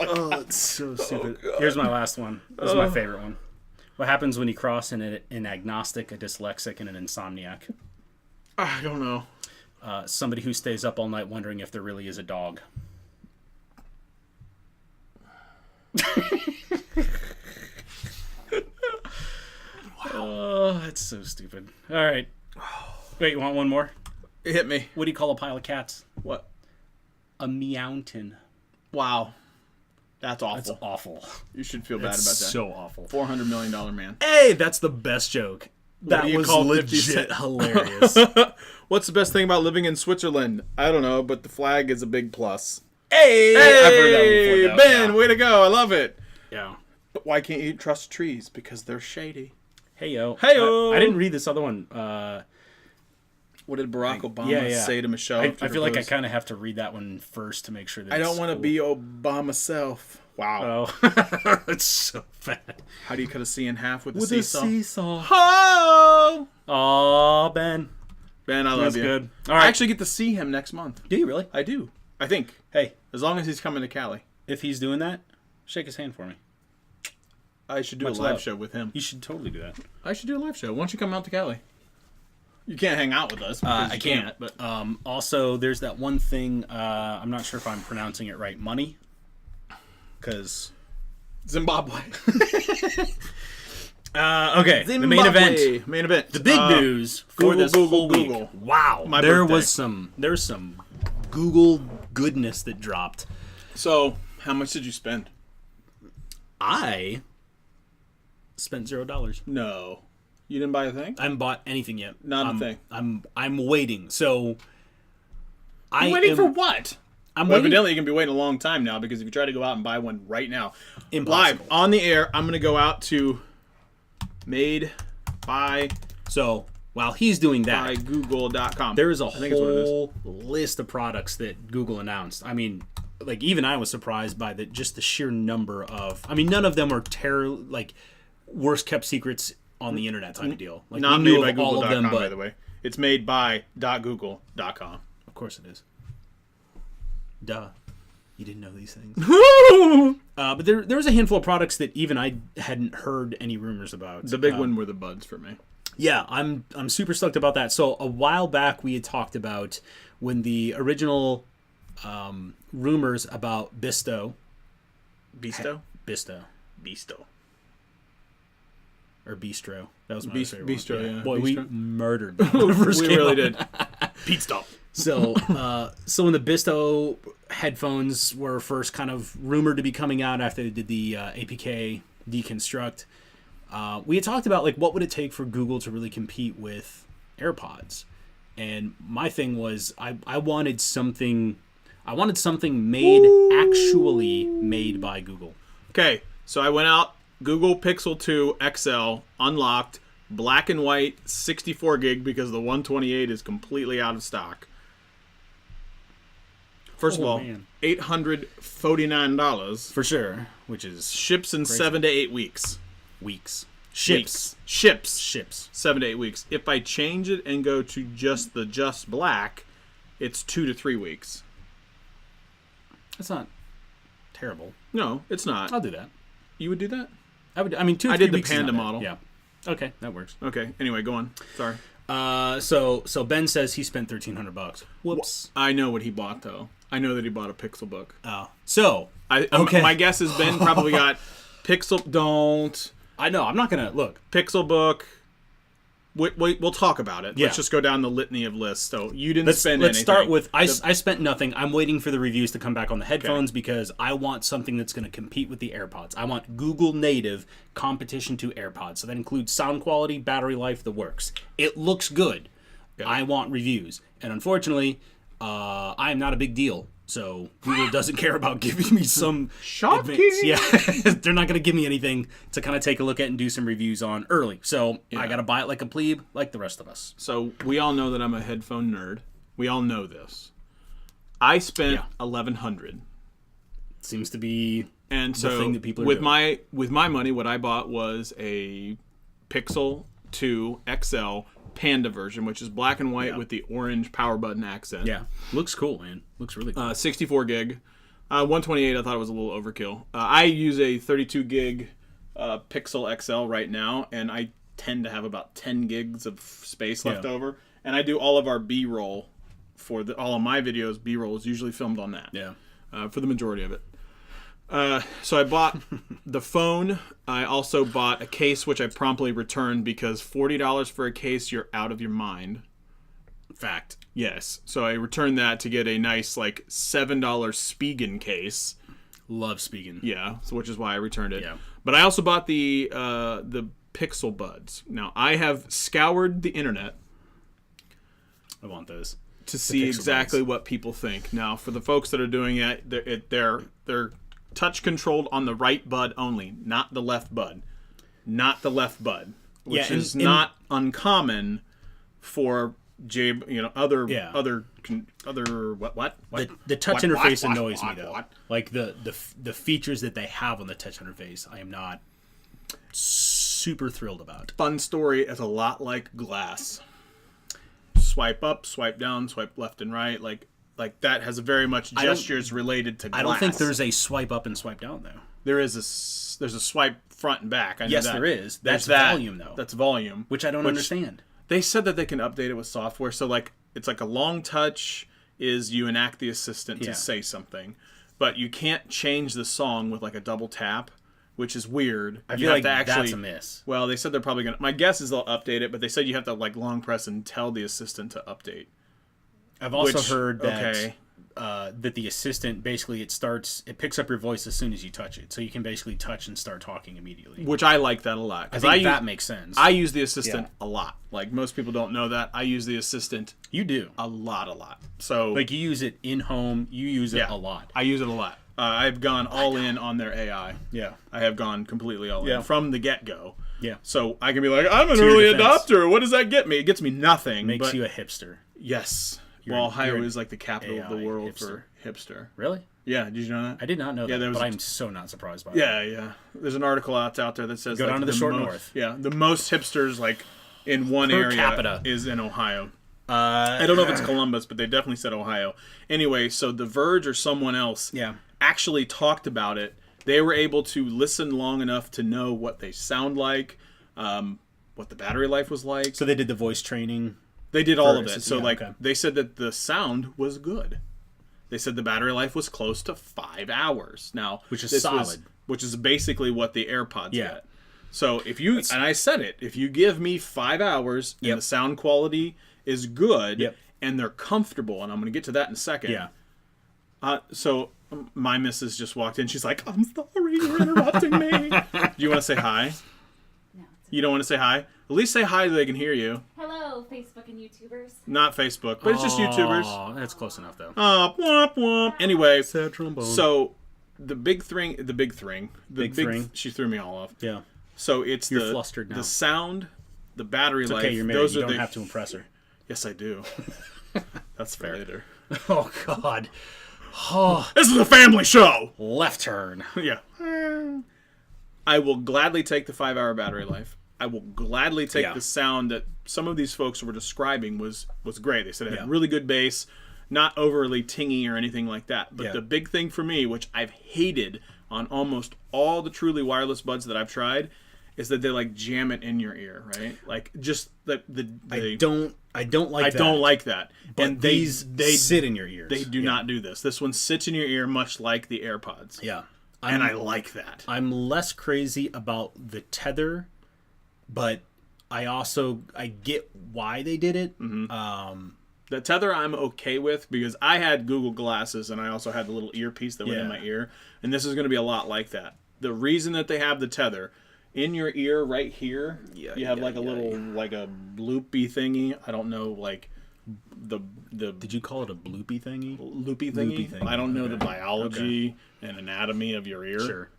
Oh, it's so stupid. Here's my last one. This is my favorite one. What happens when you cross an agnostic, a dyslexic, and an insomniac? I don't know. Somebody who stays up all night wondering if there really is a dog. Oh, that's so stupid. All right. Wait, you want one more? Hit me. What do you call a pile of cats? What? A meowton. Wow. That's awful. That's awful. You should feel bad about that. So awful. $400 million man. Hey, that's the best joke. That do you was call 50 legit cent? hilarious. What's the best thing about living in Switzerland? I don't know, but the flag is a big plus. Hey, I've heard that before. Ben, way to go. I love it. Yeah. But why can't you trust trees? Because they're shady. Hey yo. Hey-yo. I didn't read this other one. What did Barack Obama say to Michelle? I feel like I kind of have to read that one first to make sure that I don't want to be Obama self. Wow. Oh. That's so bad. How do you cut a C in half with a seesaw? With a seesaw. Ho! Aw, Ben. Ben, I love you. Good. All right. I actually get to see him next month. Do you really? I do. I think. Hey. As long as he's coming to Cali. If he's doing that, shake his hand for me. I should do a live show with him. You should totally do that. I should do a live show. Why don't you come out to Cali? You can't hang out with us. I can't. But also, there's that one thing. I'm not sure if I'm pronouncing it right. Money. Because Zimbabwe. Okay. Zimbabwe. The main event. Main event. The big news for this whole week. Wow. My there birthday. There's some Google goodness that dropped. So, how much did you spend? I spent $0. No. You didn't buy a thing? I haven't bought anything yet. Not a thing. I'm waiting. So You're waiting for what? I'm waiting. Evidently, you can be waiting a long time now because if you try to go out and buy one right now, impossible. Live on the air, I'm going to go out to Made by. So while he's doing that, by Google.com. there is a whole list of products that Google announced. I mean, like even I was surprised by just the sheer number of. I mean, none of them are worst kept secrets on the internet type of deal. Like, not made by Google.com, by the way. It's made by .google.com. Of course it is. Duh. You didn't know these things. But there was a handful of products that even I hadn't heard any rumors about. The big one were the buds for me. Yeah, I'm super stoked about that. So a while back we had talked about when the original rumors about Bisto. Bisto? Bisto. Or Bistro. That was my favorite Bistro, one. yeah. Boy, Bistro. we murdered that when it first we came really out. did. Pete stop. So when the Bisto headphones were first kind of rumored to be coming out after they did the APK deconstruct, we had talked about like what would it take for Google to really compete with AirPods, and my thing was I wanted something actually made by Google. Okay, so I went out, Google Pixel 2 XL, unlocked, black and white, 64 gig because the 128 is completely out of stock. First of all, man. $849 For sure, which is ships in crazy. 7 to 8 weeks. Ships. 7 to 8 weeks. If I change it and go to just black, it's 2 to 3 weeks. That's not terrible. No, it's not. I'll do that. You would do that? I would. I mean, 2 to 3 I did the weeks is Panda not bad. model. Yeah. Okay, that works. Okay. Anyway, go on. Sorry. So Ben says he spent $1,300. Whoops. I know what he bought though. I know that he bought a Pixelbook. Oh. So okay. My guess is Ben probably got Pixel. Don't. I know. I'm not gonna look. Pixelbook. We'll talk about it. Yeah. Let's just go down the litany of lists. So you didn't spend Let's anything. start with I spent nothing. I'm waiting for the reviews to come back on the headphones because I want something that's going to compete with the AirPods. I want Google native competition to AirPods. So that includes sound quality, battery life, the works. It looks good. Yeah. I want reviews. And unfortunately, I am not a big deal. So Google doesn't care about giving me some Shopkeep. Yeah, they're not going to give me anything to kind of take a look at and do some reviews on early. So I got to buy it like a plebe, like the rest of us. So we all know that I'm a headphone nerd. We all know this. I spent $1,100. Seems to be and so the thing that people are with doing. with my money, what I bought was a Pixel 2 XL Panda version, which is black and white with the orange power button accent. Yeah, looks cool, man. Looks really cool. 64 gig. 128, I thought it was a little overkill. I use a 32 gig Pixel XL right now, and I tend to have about 10 gigs of space left over. And I do all of our B-roll for all of my videos. B-roll is usually filmed on that. Yeah. For the majority of it. So I bought the phone. I also bought a case, which I promptly returned because $40 for a case, you're out of your mind. Fact. Yes. So I returned that to get a nice like $7 Spigen case. Love Spigen. Yeah. So which is why I returned it. Yeah. But I also bought the Pixel Buds. Now I have scoured the internet. I want those to see exactly what people think. Now for the folks that are doing it, they're touch controlled on the right bud only, not the left bud. Not the left bud. Which is not uncommon for other Yeah. other what? The touch interface what, annoys me what, though. what? Like the features that they have on the touch interface, I am not super thrilled about. Fun story is a lot like glass. Swipe up, swipe down, swipe left and right. Like that has very much gestures related to glass. I don't think there's a swipe up and swipe down though. There's a swipe front and back. I know Yes, that. there is. That's volume though. That's volume, which I don't understand. They said that they can update it with software. So like it's like a long touch is you enact the assistant to say something, but you can't change the song with like a double tap, which is weird. I feel like that's a miss. Well, they said they're probably gonna. My guess is they'll update it, but they said you have to like long press and tell the assistant to update. I've also heard that that the assistant basically it picks up your voice as soon as you touch it, so you can basically touch and start talking immediately. Which I like that a lot. I think that makes sense. I use the assistant a lot. Like most people don't know that I use the assistant. You do a lot. So like you use it in home. You use it a lot. I use it a lot. I've gone all in on their AI. Yeah, I have gone completely all in from the get go. Yeah. So I can be like, I'm an early adopter. What does that get me? It gets me nothing. Makes you a hipster. Yes. Well, Ohio is like the capital of the world for hipster. Really? Yeah. Did you know that? I did not know that, but I'm so not surprised by it. Yeah. There's an article out there that says go down to the short north. Yeah, the most hipsters like in one per area capita is in Ohio. I don't know if it's Columbus, but they definitely said Ohio. Anyway, so The Verge or someone else actually talked about it. They were able to listen long enough to know what they sound like, what the battery life was like. So they did the voice training. They did all of it. So they said that the sound was good. They said the battery life was close to 5 hours. Now, which is solid. Which is basically what the AirPods get. So if you and I said it, if you give me 5 hours and the sound quality is good and they're comfortable, and I'm going to get to that in a second. Yeah. So my missus just walked in. She's like, "I'm sorry, you're interrupting me." Do you want to say hi? No. You don't want to say hi? At least say hi so they can hear you. Hello, Facebook and YouTubers. Not Facebook, but it's just YouTubers. Oh, that's close enough though. Womp womp. Anyway, sad trombone. So the big thing. She threw me all off. Yeah. So it's you're flustered now. The sound, the battery life. Okay, you're married. You don't have to impress her. Yes, I do. That's fair. Later. Oh God. Oh, this is a family show. Left turn. Yeah. I will gladly take the 5 hour battery life. I will gladly take the sound that some of these folks were describing was great. They said it had really good bass, not overly tingy or anything like that. But the big thing for me, which I've hated on almost all the truly wireless buds that I've tried, is that they like jam it in your ear, right? Like just the I don't like that. I don't like that. But and they sit in your ears. They do not do this. This one sits in your ear much like the AirPods. Yeah. And I like that. I'm less crazy about the tether, but I get why they did it. Mm-hmm. The tether I'm okay with because I had Google glasses and I also had the little earpiece that went in my ear, and this is going to be a lot like that. The reason that they have the tether in your ear right here, you have like a little like a loopy thingy. I don't know, like the Did you call it a bloopy thingy? Loopy thingy. I don't know the biology and anatomy of your ear. Sure.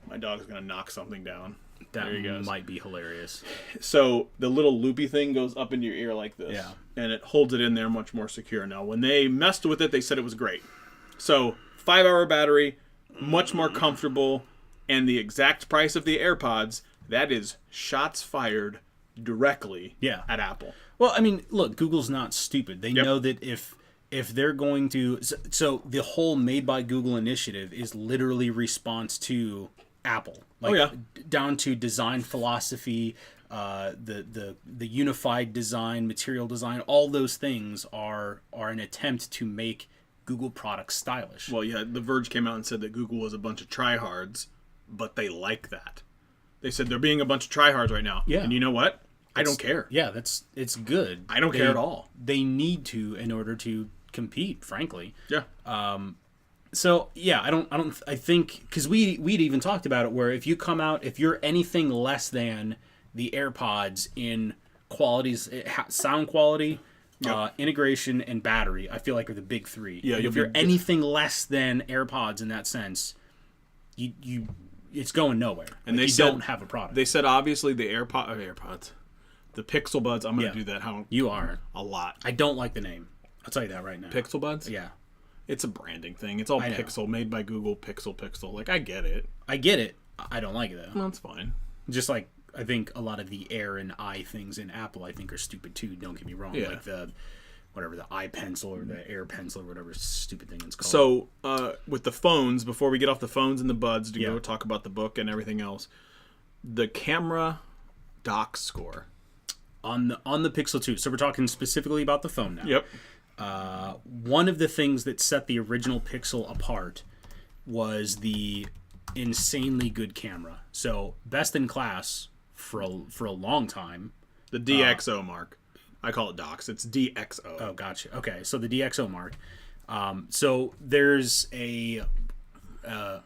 My dog's gonna knock something down. That might be hilarious. So the little loopy thing goes up into your ear like this, and it holds it in there much more secure. Now, when they messed with it, they said it was great. So 5 hour battery, much more comfortable, and the exact price of the AirPods. That is shots fired directly at Apple. Well, I mean, look, Google's not stupid. They know that if they're going to... So the whole Made by Google initiative is literally response to Apple. Like, down to design philosophy, the unified design, material design, all those things are an attempt to make Google products stylish. Well, The Verge came out and said that Google was a bunch of tryhards, but they like that. They said they're being a bunch of tryhards right now. Yeah. And you know what? I don't care. Yeah, it's good. I don't care at all. They need to in order to compete, frankly. Yeah. So I think because we'd even talked about it where if you're anything less than the AirPods in qualities, sound quality, integration, and battery, I feel like are the big three. Yeah. If you're anything less than AirPods in that sense, you it's going nowhere. And they don't have a product. They said obviously the AirPods. The Pixel Buds, I'm going to Yeah. do that You are. a lot. I don't like the name. I'll tell you that right now. Pixel Buds? Yeah. It's a branding thing. It's all I know. Pixel, made by Google, Pixel. Like, I get it. I get it. I don't like it, though. Well, that's fine. Just like, I think a lot of the Air and I things in Apple, I think, are stupid, too. Don't get me wrong. Yeah. Like the iPencil or the Air Pencil or whatever stupid thing it's called. So, with the phones, before we get off the phones and the buds to go talk about the book and everything else, the Camera DoX score. On the Pixel 2. So we're talking specifically about the phone now. Yep. One of the things that set the original Pixel apart was the insanely good camera. So best in class for a long time. The DxO mark. I call it DoX. It's DxO. Oh, gotcha. Okay, so the DxO mark. So there's a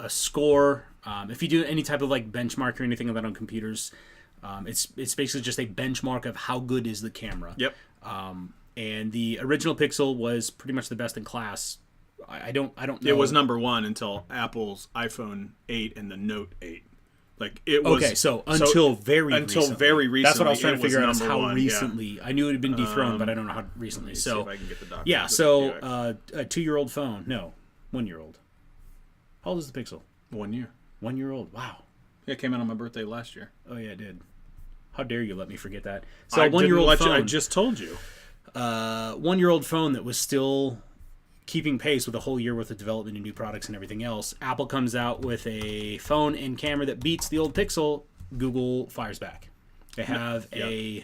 score. If you do any type of like benchmark or anything like that on computers, it's basically just a benchmark of how good is the camera. Yep. And the original Pixel was pretty much the best in class. I don't know. It was number one until Apple's iPhone 8 and the Note 8. Like it was okay. So until very recently. That's what I was trying to figure out. Is how one, recently. Yeah. I knew it had been dethroned, but I don't know how recently. See So if I can get the document. yeah. So a 2-year-old phone. No, 1-year-old. How old is the Pixel? 1 year. 1-year-old. Wow. Yeah, it came out on my birthday last year. Oh yeah, it did. How dare you let me forget that? So I a 1-year-old phone. I just told you. 1-year-old phone that was still keeping pace with a whole year worth of development and new products and everything else. Apple comes out with a phone and camera that beats the old Pixel. Google fires back. They have a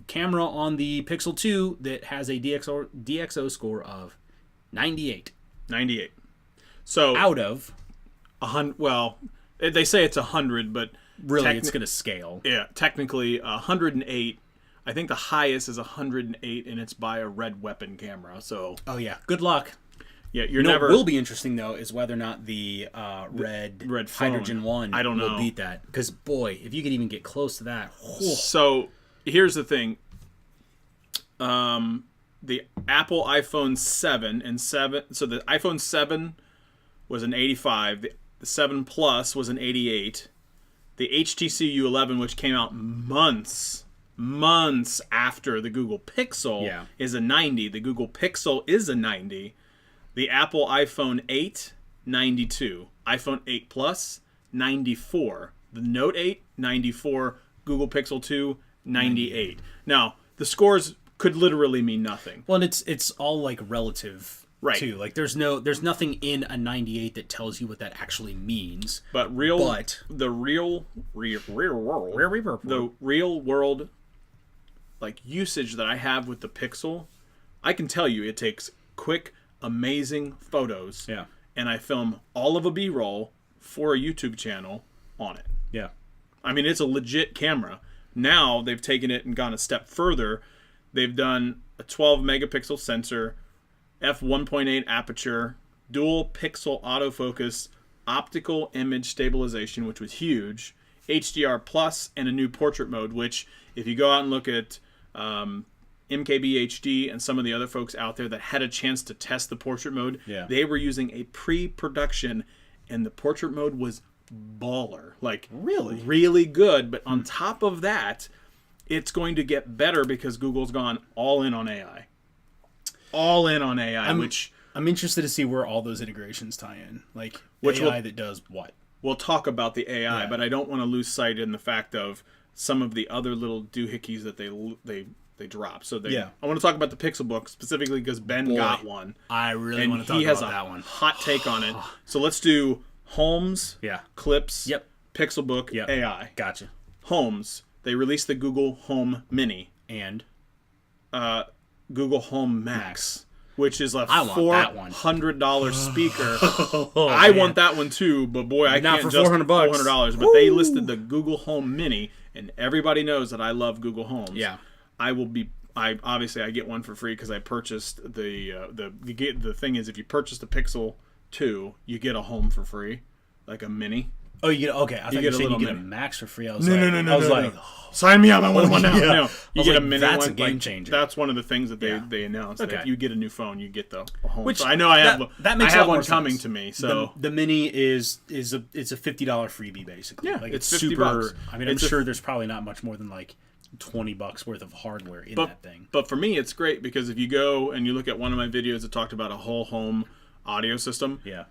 camera on the Pixel 2 that has a DxO score of 98. 98. So Out of 100. Well, they say it's 100, but really it's going to scale. Yeah, technically 108. I think the highest is 108, and it's by a red weapon camera. So Oh yeah, good luck. yeah, you're What never. will be interesting though is whether or not the red phone. hydrogen one I don't know. will beat that. Because boy, if you could even get close to that, So here's the thing. The Apple iPhone 7 and 7. So the iPhone 7 was an 85. The 7 Plus was an 88. The HTC U11, which came out months after the Google Pixel, is a 90. The Google Pixel is a 90. The Apple iPhone 8, 92. iPhone 8 Plus, 94. The Note 8, 94. Google Pixel 2, 98. Now, the scores could literally mean nothing. well, and it's all like relative. Right. Too. Like there's nothing in a 98 that tells you what that actually means. But the real world like usage that I have with the Pixel, I can tell you it takes quick, amazing photos. Yeah. And I film all of a B-roll for a YouTube channel on it. Yeah. I mean, it's a legit camera. Now they've taken it and gone a step further. They've done a 12 megapixel sensor, f1.8 aperture, dual pixel autofocus, optical image stabilization, which was huge, HDR plus, and a new portrait mode, which if you go out and look at MKBHD and some of the other folks out there that had a chance to test the portrait mode, they were using a pre-production, and the portrait mode was baller. Like, really good. But on top of that, it's going to get better because Google's gone all in on AI. All in on AI, I'm interested to see where all those integrations tie in. Like Which AI that does what? We'll talk about the AI, but I don't want to lose sight in the fact of some of the other little doohickeys that they drop. So I want to talk about the Pixelbook specifically because Ben got one. I really and want to talk about that one. Hot take on it. So let's do Homes, Clips, Pixelbook, AI. Gotcha. Homes. They released the Google Home Mini And Google Home Max, which is a $400 speaker. I want that one too, but boy, I not can't for just $400. But they listed the Google Home Mini, and everybody knows that I love Google Homes. Yeah, I get one for free because I purchased the thing is if you purchase the Pixel 2, you get a Home for free, like a Mini. Oh, you get okay. I thought you get get a max for free. I was no, I was like, sign me up. I want one now. Yeah. No, you get a mini that's one. a game changer. That's one of the things that they announced. Okay. That if you get a new phone, you get the home. Which so I know I have that makes I have a lot one more coming sense. to me. So the mini is it's a $50 freebie basically. Yeah, like it's it's $50. super. I mean, I'm It's a- sure there's probably not much more than like $20 worth of hardware in that thing. But for me, it's great because if you go and you look at one of my videos that talked about a whole home audio system, Yeah.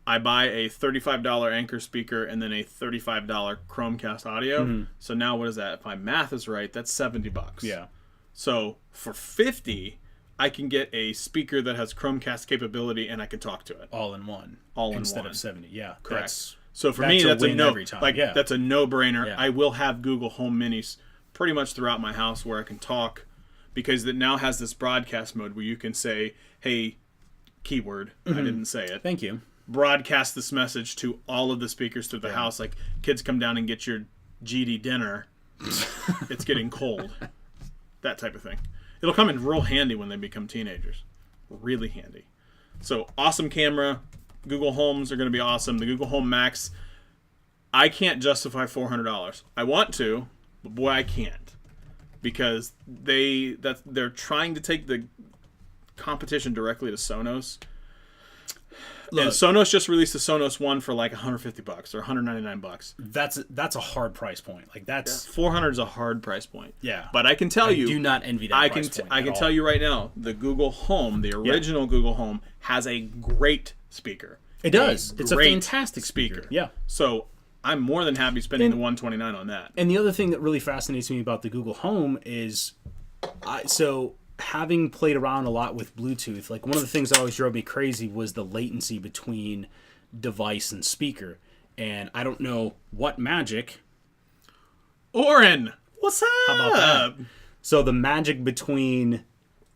I buy a $35 Anchor speaker and then a $35 Chromecast audio. Mm-hmm. So now what is that? If my math is right, that's $70. Yeah. So for $50, I can get a speaker that has Chromecast capability and I can talk to it. All in one. All in instead one. of 70. Yeah. Correct. So for me, that's a win no. every time. Like Yeah. that's a no-brainer. Yeah. I will have Google Home Minis pretty much throughout my house where I can talk, because it now has this broadcast mode where you can say, "Hey, keyword." I didn't say it. Thank you. Broadcast this message to all of the speakers through the house. Like, kids, come down and get your GD dinner. It's getting cold. That type of thing. It'll come in real handy when they become teenagers. Really handy. So, awesome camera. Google Homes are going to be awesome. The Google Home Max, I can't justify $400. I want to, but boy, I can't. Because they're trying to take the competition directly to Sonos. Look, And Sonos just released the Sonos One for like $150 or $199. that's a hard price point. Like that's $400 is a hard price point. Yeah. But I can tell you, do not envy that I price can point I at can all. tell you right now, the Google Home, the original Google Home, has a great speaker. It does. It's a great fantastic speaker. Yeah. So I'm more than happy spending the $129 on that. And the other thing that really fascinates me about the Google Home is, so having played around a lot with Bluetooth, like one of the things that always drove me crazy was the latency between device and speaker. And I don't know what magic. Oren, what's up? How about that? So the magic between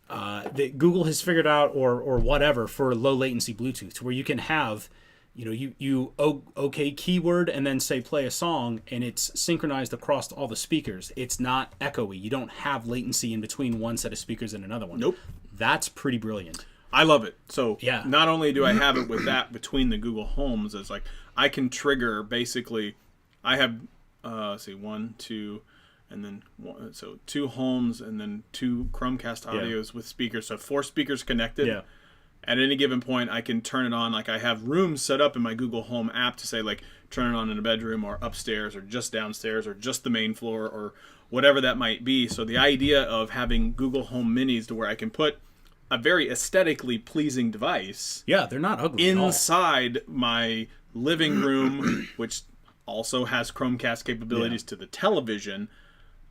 that Google has figured out, or whatever, for low latency Bluetooth, where you can have, you okay keyword and then say play a song, and it's synchronized across all the speakers. It's not echoey. You don't have latency in between one set of speakers and another one. Nope. That's pretty brilliant. I love it. So Yeah. not only do I have it with that between the Google Homes, it's like I can trigger basically. I have let's see, 1, 2, and then one, so 2 homes and then 2 Chromecast audios with speakers. So 4 speakers connected. Yeah. At any given point, I can turn it on. Like I have rooms set up in my Google Home app to say like turn it on in a bedroom or upstairs or just downstairs or just the main floor or whatever that might be. So the idea of having Google Home Minis to where I can put a very aesthetically pleasing device Yeah, they're not ugly at all. inside my living room, which also has Chromecast capabilities to the television,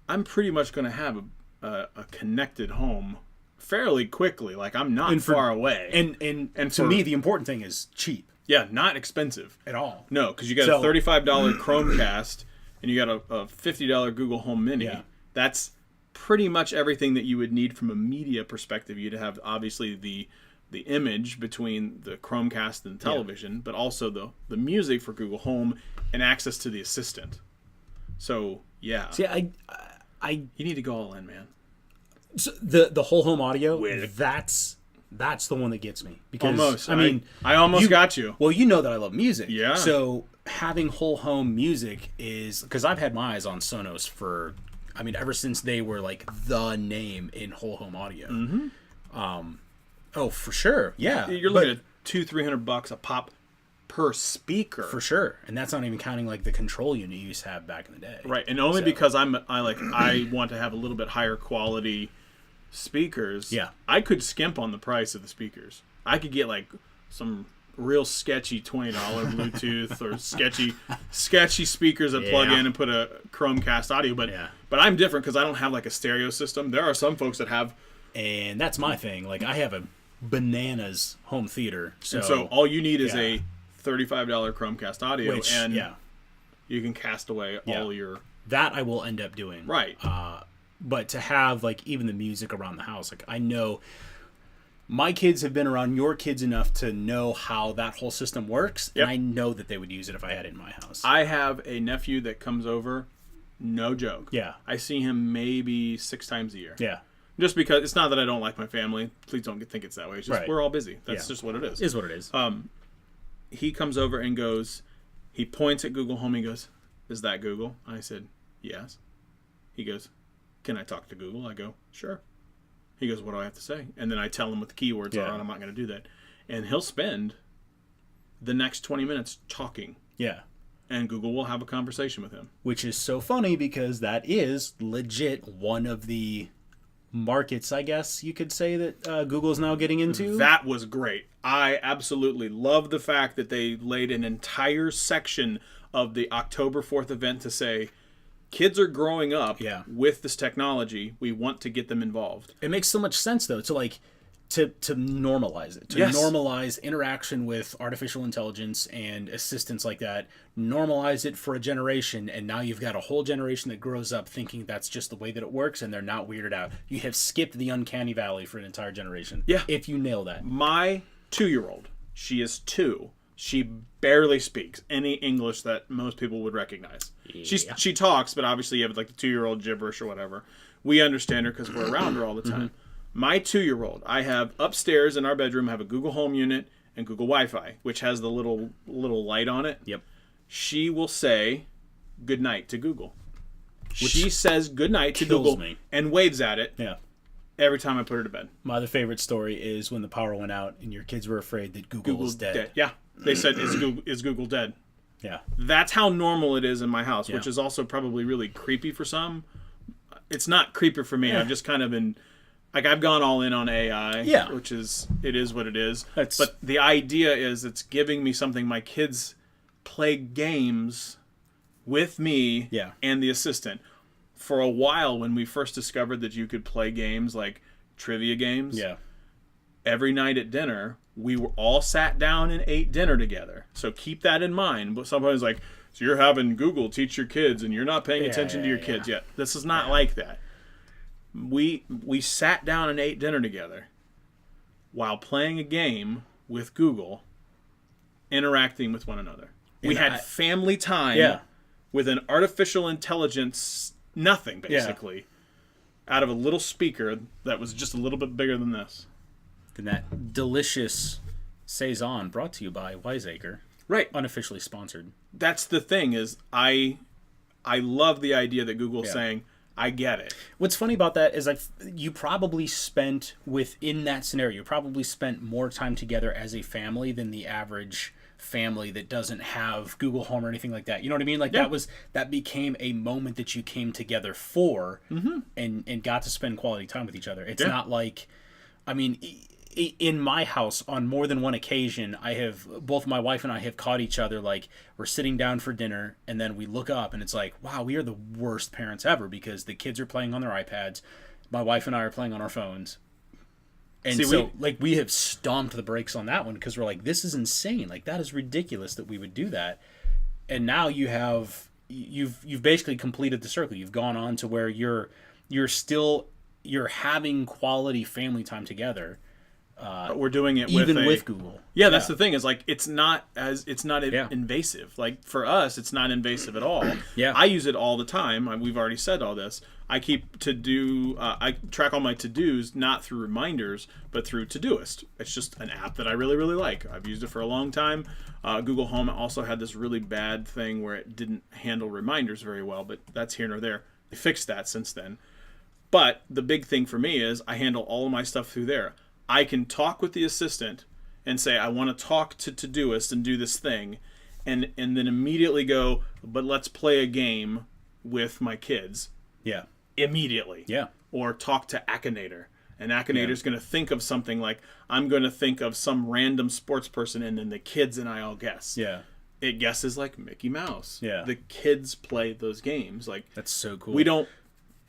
I'm pretty much going to have a connected home fairly quickly. Like I'm not far away. And to for- me, the important thing is cheap Yeah, not expensive. at all. No, because you got So- a $35 Chromecast and you got a $50 Google Home Mini. Yeah. That's pretty much everything that you would need from a media perspective. You'd have obviously the image between the Chromecast and the television, but also the music for Google Home and access to the assistant. So yeah, See, I you need to go all in, man. so the whole home audio. That's the one that gets me, because Almost. I mean, I almost got you. well, you know that I love music. Yeah. So having whole home music is, because I've had my eyes on Sonos for, I mean, ever since they were like the name in whole home audio. Mm-hmm. Oh, for sure. Yeah. You're looking at $200-300 a pop per speaker. for sure, and that's not even counting like the control unit you used to have back in the day. Right, and only So- because I want to have a little bit higher quality speakers. Yeah. I could skimp on the price of the speakers. I could get like some real sketchy $20 Bluetooth or sketchy speakers that plug Yeah. in and put a Chromecast audio. But Yeah. but I'm different because I don't have like a stereo system. There are some folks that have. And that's my thing. Like I have a bananas home theater, so, So all you need is Yeah. a $35 Chromecast audio, which and yeah, you can cast away all your. that I will end up doing. Right. But to have like even the music around the house, like I know my kids have been around your kids enough to know how that whole system works, Yep. and I know that they would use it if I had it in my house. I have a nephew that comes over, no joke. Yeah. I see him maybe 6 times a year. Yeah, Just because it's not that I don't like my family. Please don't think it's that way. It's just Right. we're all busy. That's Yeah. just what it is. is what it is. He comes over and goes, He points at Google Home. He goes, "Is that Google?" I said, "Yes." He goes, "Can I talk to Google?" I go, "Sure." He goes, "What do I have to say?" And then I tell him what the keywords are, and I'm not going to do that. And he'll spend the next 20 minutes talking. Yeah. And Google will have a conversation with him. Which is so funny because that is legit one of the markets, I guess you could say, that Google is now getting into. That was great. I absolutely love the fact that they laid an entire section of the October 4th event to say, kids are growing up with this technology. We want to get them involved. It makes so much sense, though, to normalize it, to normalize interaction with artificial intelligence and assistants like that, normalize it for a generation, and now you've got a whole generation that grows up thinking that's just the way that it works, and they're not weirded out. You have skipped the uncanny valley for an entire generation. Yeah. If you nail that. My 2-year-old, she is 2. She barely speaks any English that most people would recognize. Yeah. She talks, but obviously you have like the 2-year-old gibberish or whatever. We understand her because we're around her all the time. My 2-year-old, I have upstairs in our bedroom, have a Google Home unit and Google Wi-Fi, which has the little light on it. Yep. She will say good night to Google. She says good night to Google and waves at it. Yeah. Every time I put her to bed. My other favorite story is when the power went out and your kids were afraid that Google was dead. Yeah. They said, is Google dead? Yeah. That's how normal it is in my house, which is also probably really creepy for some. It's not creepy for me. I've just kind of been... Like, I've gone all in on AI, which is, it is what it is. But the idea is it's giving me something. My kids play games with me and the assistant. For a while, when we first discovered that you could play games like trivia games, every night at dinner, we were all sat down and ate dinner together. So keep that in mind. But somebody's like, so you're having Google teach your kids and you're not paying attention to your kids yet. This is not like that. We sat down and ate dinner together while playing a game with Google, interacting with one another. We had family time with an artificial intelligence, nothing basically, out of a little speaker that was just a little bit bigger than this. And that delicious Saison brought to you by Wiseacre. Right. Unofficially sponsored. That's the thing is I love the idea that Google's saying, I get it. What's funny about that is you probably spent, within that scenario, you probably spent more time together as a family than the average family that doesn't have Google Home or anything like that. You know what I mean? Like that became a moment that you came together for and got to spend quality time with each other. It's not like, I mean, in my house, on more than one occasion, both my wife and I have caught each other, like, we're sitting down for dinner, and then we look up, and it's like, wow, we are the worst parents ever, because the kids are playing on their iPads, my wife and I are playing on our phones, and we have stomped the brakes on that one, because we're like, this is insane, like, that is ridiculous that we would do that, and now you've basically completed the circle. You've gone on to where you're having quality family time together. But we're doing it with Google. Yeah, that's the thing. Is like it's not invasive. Like for us, it's not invasive at all. I use it all the time. We've already said all this. I I track all my to-dos not through reminders, but through Todoist. It's just an app that I really, really like. I've used it for a long time. Google Home also had this really bad thing where it didn't handle reminders very well, but that's here nor there. They fixed that since then. But the big thing for me is I handle all of my stuff through there. I can talk with the assistant and say, I want to talk to Todoist and do this thing, and then immediately go, but let's play a game with my kids. Yeah. Immediately. Yeah. Or talk to Akinator. And Akinator's going to think of something like, I'm going to think of some random sports person, and then the kids and I all guess. Yeah. It guesses like Mickey Mouse. Yeah. The kids play those games. Like, that's so cool. We don't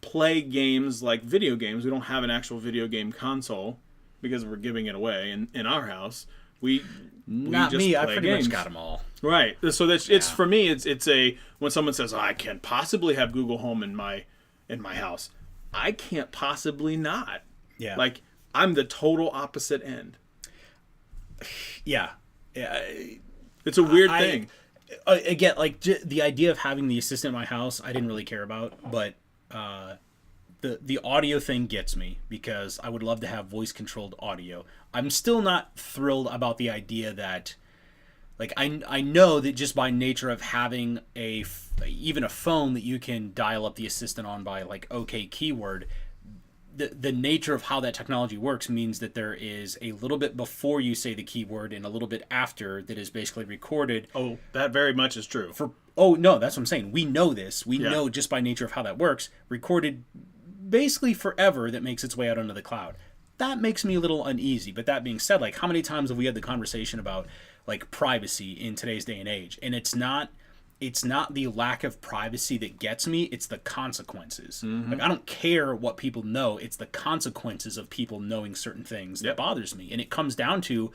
play games like video games. We don't have an actual video game console, because we're giving it away in our house. We not just me. play I pretty games. much got them all. Right. So it's for me. It's a when someone says, I can't possibly have Google Home in my house. I can't possibly not. Yeah. Like I'm the total opposite end. Yeah. It's a weird thing. Again, like the idea of having the assistant in my house, I didn't really care about, but. The audio thing gets me, because I would love to have voice controlled audio. I'm still not thrilled about the idea that like I know that just by nature of having even a phone that you can dial up the assistant on by like OK keyword, the nature of how that technology works means that there is a little bit before you say the keyword and a little bit after that is basically recorded. Oh, that very much is true. No, that's what I'm saying. We know this. We know just by nature of how that works, recorded basically forever, that makes its way out onto the cloud. That makes me a little uneasy. But that being said, like, how many times have we had the conversation about like privacy in today's day and age? And it's not the lack of privacy that gets me, it's the consequences. Like, I don't care what people know, it's the consequences of people knowing certain things that bothers me. And it comes down to,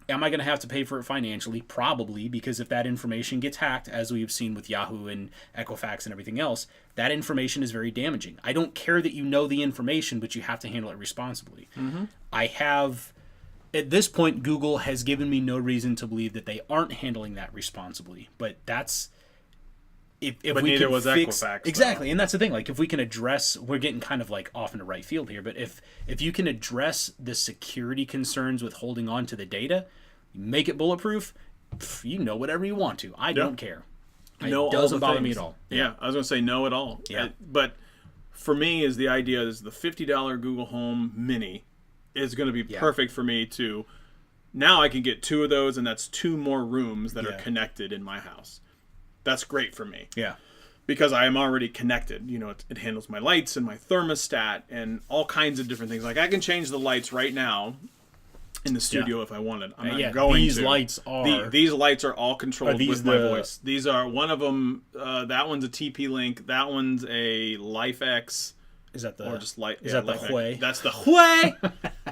am I going to have to pay for it financially? Probably, because if that information gets hacked, as we've seen with Yahoo and Equifax and everything else, that information is very damaging. I don't care that you know the information, but you have to handle it responsibly. At this point, Google has given me no reason to believe that they aren't handling that responsibly. But that's... But neither was Equifax. Exactly, though. And that's the thing. Like, if we can address... We're getting kind of like off into right field here, but if you can address the security concerns with holding on to the data, make it bulletproof, you know whatever you want to. I don't care. It doesn't bother me at all. Yeah, I was going to say no at all. Yeah. But for me, is the idea is the $50 Google Home Mini is going to be perfect for me to... Now I can get 2 of those, and that's 2 more rooms that are connected in my house. That's great for me. Yeah. Because I am already connected. You know, it handles my lights and my thermostat and all kinds of different things. Like, I can change the lights right now in the studio if I wanted. I'm not going these to. Lights are... These lights are all controlled with my voice. These are... One of them, that one's a TP-Link. That one's a LifeX. Is that the... Or just light. Is that the Hui? That's the Hui!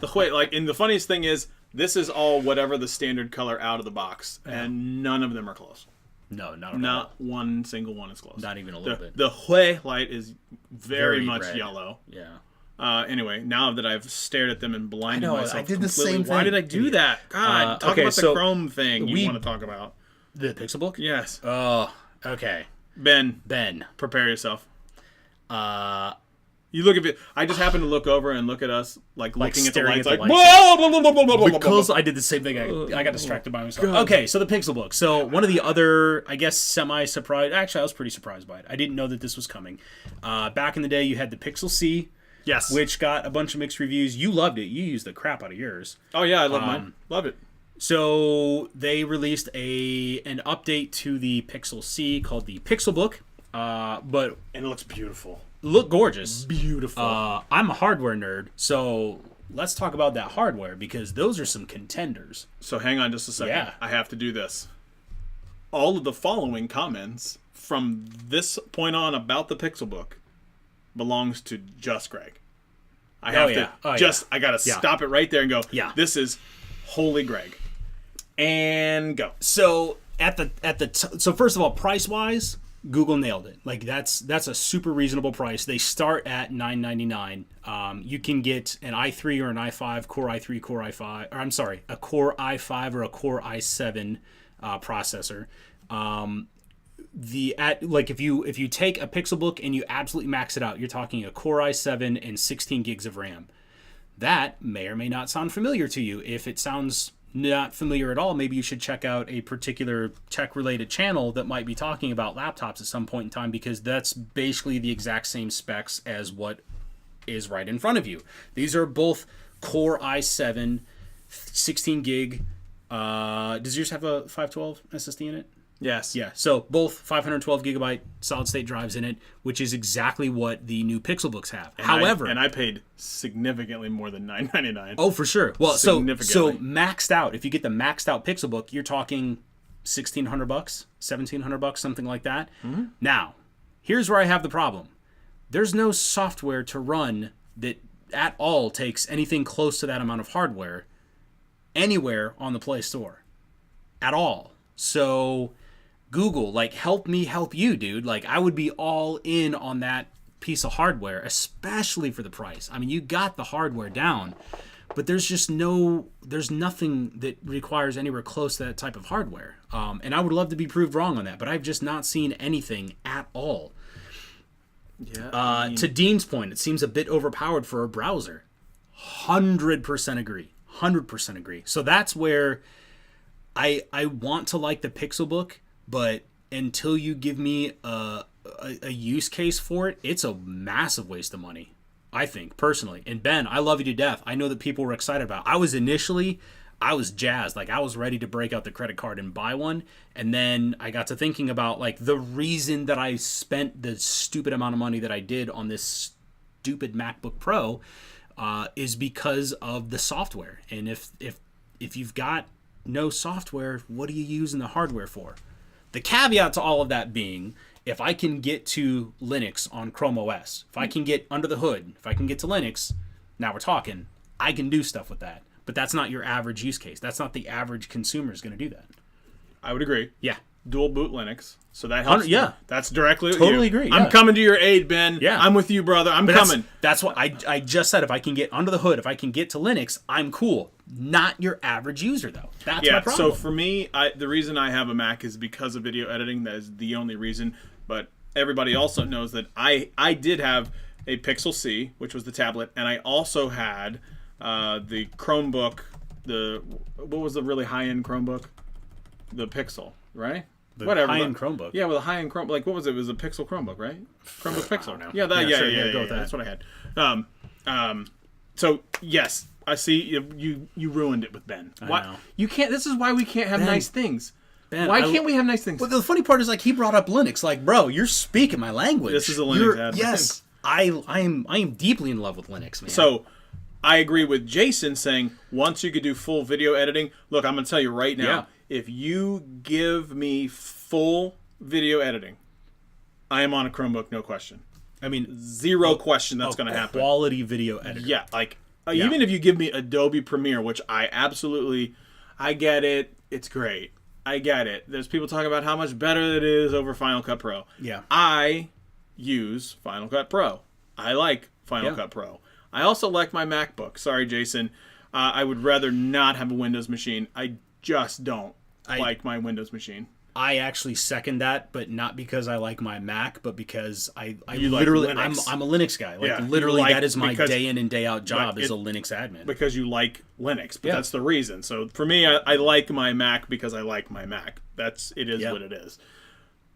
The Hui. Like, and the funniest thing is, this is all whatever the standard color out of the box. Yeah. And none of them are close. No, not at all. Not one single one is close. Not even a little bit. The Hui light is very much red. Yellow. Yeah. Anyway, now that I've stared at them and blinded myself I did completely, the same thing. Why did I do that? God, talk about the Chrome thing you want to talk about. The Pixelbook? Yes. Oh, okay. Ben, prepare yourself. You look at it. I just happened to look over and look at us, like looking at the lights, like blah, blah, blah, blah, blah, blah, because I did the same thing. I got distracted by myself. Okay, so the Pixelbook. So one of the other, I guess, semi-surprised. Actually, I was pretty surprised by it. I didn't know that this was coming. Back in the day, you had the Pixel C. Yes. Which got a bunch of mixed reviews. You loved it. You used the crap out of yours. Oh yeah, I love mine. Love it. So they released an update to the Pixel C called the Pixelbook. And it looks beautiful. Look gorgeous. Beautiful. I'm a hardware nerd, so let's talk about that hardware because those are some contenders. So hang on just a second. Yeah. I have to do this. All of the following comments from this point on about the Pixelbook belongs to just Greg. I have I gotta stop it right there and go, this is holy Greg. And go. So so first of all, price wise, Google nailed it. Like that's a super reasonable price. They start at $9.99. You can get an i3 or an i5, Core i3, Core i5, or I'm sorry, a Core i5 or a Core i7 processor. If you take a Pixelbook and you absolutely max it out, you're talking a Core i7 and 16 gigs of RAM. That may or may not sound familiar to you. If it sounds not familiar at all, maybe you should check out a particular tech-related channel that might be talking about laptops at some point in time, because that's basically the exact same specs as what is right in front of you. These are both Core i7, 16 gig. Does yours have a 512 SSD in it? Yes. Yeah, so both 512 gigabyte solid-state drives in it, which is exactly what the new Pixelbooks have. However... I paid significantly more than $9.99. Oh, for sure. Well, so maxed out, if you get the maxed out Pixelbook, you're talking $1,600, $1,700, something like that. Mm-hmm. Now, here's where I have the problem. There's no software to run that at all takes anything close to that amount of hardware anywhere on the Play Store. At all. So... Google, like, help me help you, dude. Like, I would be all in on that piece of hardware, especially for the price. I mean, you got the hardware down, but there's nothing that requires anywhere close to that type of hardware. And I would love to be proved wrong on that, but I've just not seen anything at all. Yeah. To Dean's point, it seems a bit overpowered for a browser. 100% agree. 100% agree. So that's where... I want to like the Pixelbook, but until you give me a use case for it, it's a massive waste of money, I think, personally. And Ben, I love you to death. I know that people were excited about it. I was jazzed. Like, I was ready to break out the credit card and buy one. And then I got to thinking about, like, the reason that I spent the stupid amount of money that I did on this stupid MacBook Pro is because of the software. And if you've got no software, what are you using the hardware for? The caveat to all of that being, if I can get to Linux on Chrome OS, if I can get under the hood, if I can get to Linux, now we're talking, I can do stuff with that. But that's not your average use case. That's not the average consumer is going to do that. I would agree. Yeah. Dual boot Linux. So that helps. Yeah. That's directly with Totally you. agree. I'm Yeah. coming to your aid, Ben. Yeah. I'm with you, brother. I'm coming. That's what I just said. If I can get under the hood, if I can get to Linux, I'm cool. Not your average user, though. That's my problem. So for me, the reason I have a Mac is because of video editing. That is the only reason. But everybody also knows that I did have a Pixel C, which was the tablet, and I also had the Chromebook. What was the really high-end Chromebook? The Pixel, right? Whatever. High-end Chromebook. Yeah, with a high-end Chromebook. Like, what was it? It was a Pixel Chromebook, right? Chromebook Pixel. know. Yeah, Go with that. That's what I had. So yes, I see you ruined it with Ben. I know. You can't. This is why we can't have nice things. Ben, why can't we have nice things? Well, the funny part is, like, he brought up Linux. Like, bro, you're speaking my language. This is a Linux ad. Yes, I am deeply in love with Linux, man. So I agree with Jason saying once you could do full video editing. Look, I'm going to tell you right now. If you give me full video editing, I am on a Chromebook, no question. I mean, zero question that's going to happen. Quality video editor. Yeah, like even if you give me Adobe Premiere, which I get it. It's great. I get it. There's people talking about how much better it is over Final Cut Pro. Yeah. I use Final Cut Pro. I like Final Cut Pro. I also like my MacBook. Sorry, Jason. I would rather not have a Windows machine. I just don't like my Windows machine. I actually second that, but not because I like my Mac, but because I You literally like Linux. I'm a Linux guy. Like, Yeah, literally, you like- that is my because- day in and day out job as a Linux admin. Because you like Linux, but Yeah. that's the reason. So for me, I like my Mac because I like my Mac. It is what it is.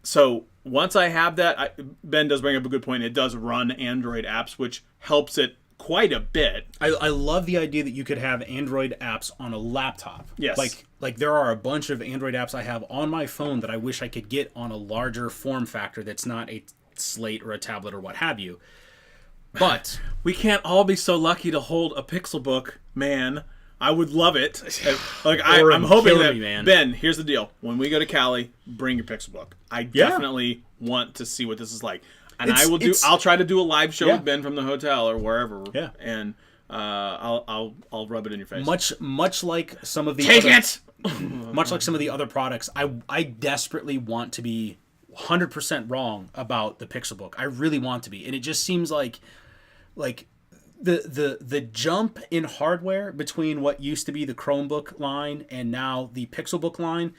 So once I have that, Ben does bring up a good point. It does run Android apps, which helps it quite a bit. I love the idea that you could have Android apps on a laptop. Yes. Like there are a bunch of Android apps I have on my phone that I wish I could get on a larger form factor that's not a slate or a tablet or what have you. But we can't all be so lucky to hold a Pixelbook, man. I would love it. Like I'm hoping that man. Ben, here's the deal. When we go to Cali, bring your Pixelbook. I definitely want to see what this is like. And I'll try to do a live show with Ben from the hotel or wherever. Yeah. And I'll rub it in your face. Much like some of the much like some of the other products, I desperately want to be 100% wrong about the Pixelbook. I really want to be. And it just seems like the jump in hardware between what used to be the Chromebook line and now the Pixelbook line,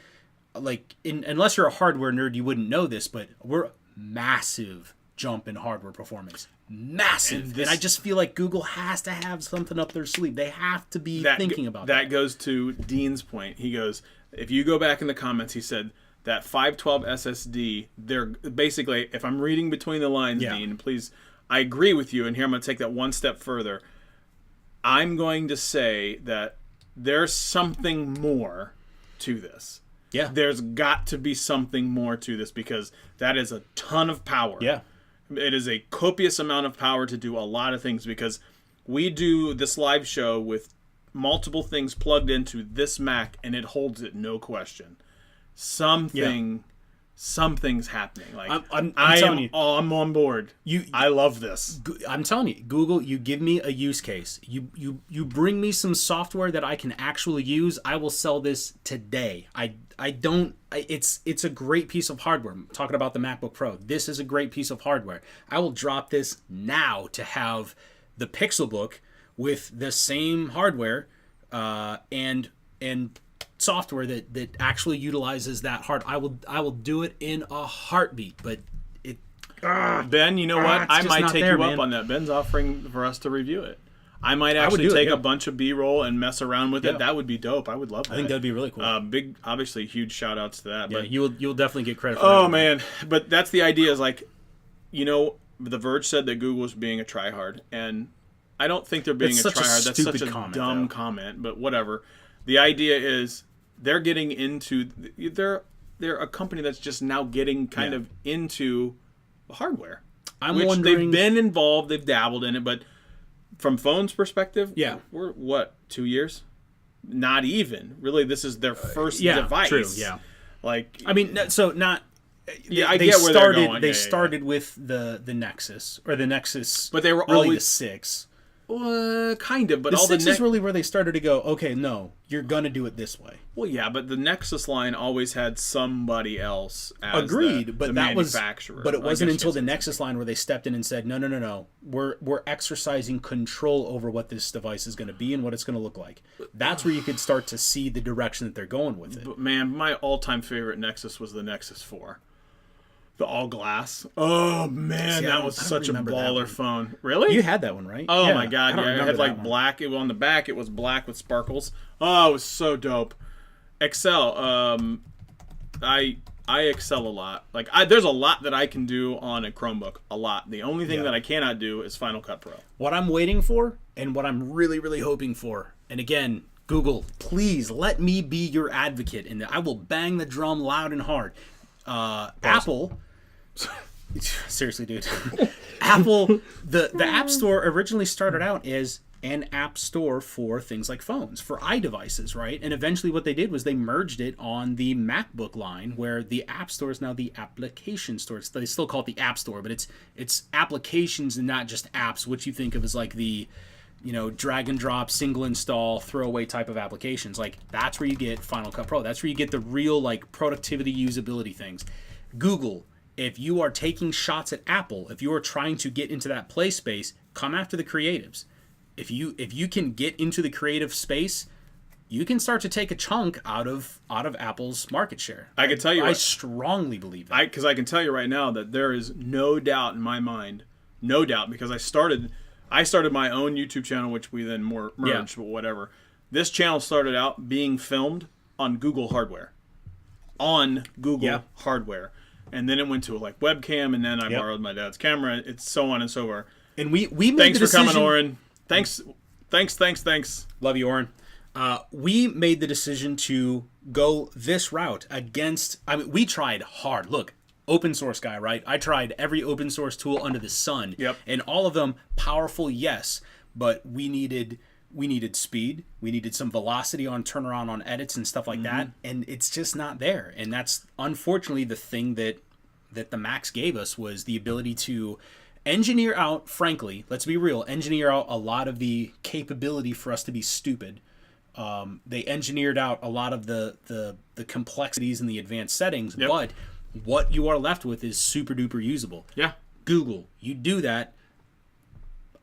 unless you're a hardware nerd, you wouldn't know this, but we're massive jump in hardware performance. Massive. And I just feel like Google has to have something up their sleeve. They have to be thinking about that. That goes to Dean's point. He goes, if you go back in the comments, he said that 512 SSD, they're basically, if I'm reading between the lines, Dean, please, I agree with you, and here I'm going to take that one step further. I'm going to say that there's something more to this. Yeah. There's got to be something more to this because that is a ton of power. Yeah. It is a copious amount of power to do a lot of things because we do this live show with multiple things plugged into this Mac and it holds it, no question. Something's happening. Like I'm telling you, I'm on board. I love this. I'm telling you, Google, you give me a use case. You bring me some software that I can actually use. I will sell this today. It's a great piece of hardware. I'm talking about the MacBook Pro. This is a great piece of hardware. I will drop this now to have the Pixelbook with the same hardware and software that actually utilizes that I will do it in a heartbeat. But Ben, you know what? I might take you up on that. Ben's offering for us to review it. I might actually take a bunch of B-roll and mess around with it. That would be dope. I would love that. I think that'd be really cool. Obviously, huge shout outs to that. Yeah, but you'll definitely get credit for that. Oh, man. But that's the idea is like, The Verge said that Google was being a tryhard. And I don't think they're being a tryhard. That's such a dumb comment, but whatever. The idea is they're getting into... They're a company that's just now getting kind of into hardware. I'm wondering... They've been involved. They've dabbled in it, but... From phones perspective, we're what, 2 years? Not even. Really, this is their first device. True, yeah. Like, I mean, so not. Yeah, I get where they're going. They started with the Nexus or the Nexus, but they were really always the 6. Kind of, but the 6 is really where they started to go. Okay, no, you're gonna do it this way. Well, yeah, but the Nexus line always had somebody else as the manufacturer. But it wasn't until the Nexus line where they stepped in and said, no, we're exercising control over what this device is going to be and what it's going to look like. That's where you could start to see the direction that they're going with it. But man, my all-time favorite Nexus was the Nexus 4. The all glass. Oh man, that was such a baller phone. Really? You had that one, right? Oh my god, yeah. It had like black. It was on the back. It was black with sparkles. Oh, it was so dope. Excel. I excel a lot. Like there's a lot that I can do on a Chromebook. A lot. The only thing that I cannot do is Final Cut Pro. What I'm waiting for, and what I'm really, really hoping for, and again, Google, please let me be your advocate in that. I will bang the drum loud and hard. Apple. Seriously, dude. Apple, the App Store originally started out as an app store for things like phones, for iDevices, right? And eventually what they did was they merged it on the MacBook line, where the App Store is now the application store. They still call it the App Store, but it's applications and not just apps, which you think of as like the, drag and drop, single install, throwaway type of applications. Like that's where you get Final Cut Pro. That's where you get the real like productivity, usability things. Google, if you are taking shots at Apple, if you are trying to get into that play space, come after the creatives. If you can get into the creative space, you can start to take a chunk out of Apple's market share. I can tell you, I strongly believe that. Because I can tell you right now that there is no doubt in my mind, because I started my own YouTube channel, which we then merged, but whatever. This channel started out being filmed on Google hardware. Hardware. And then it went to like webcam, and then I borrowed my dad's camera. It's so on and so forth. And we made Thanks the decision... for coming, Oren. Thanks. Love you, Oren. We made the decision to go this route against... I mean, we tried hard. Look, open source guy, right? I tried every open source tool under the sun. Yep. And all of them powerful, yes. But we needed speed. We needed some velocity on turnaround on edits and stuff like that. And it's just not there. And that's unfortunately the thing that the Macs gave us, was the ability to engineer out, frankly, let's be real, engineer out a lot of the capability for us to be stupid. They engineered out a lot of the complexities and the advanced settings, but what you are left with is super duper usable. Yeah. Google, you do that,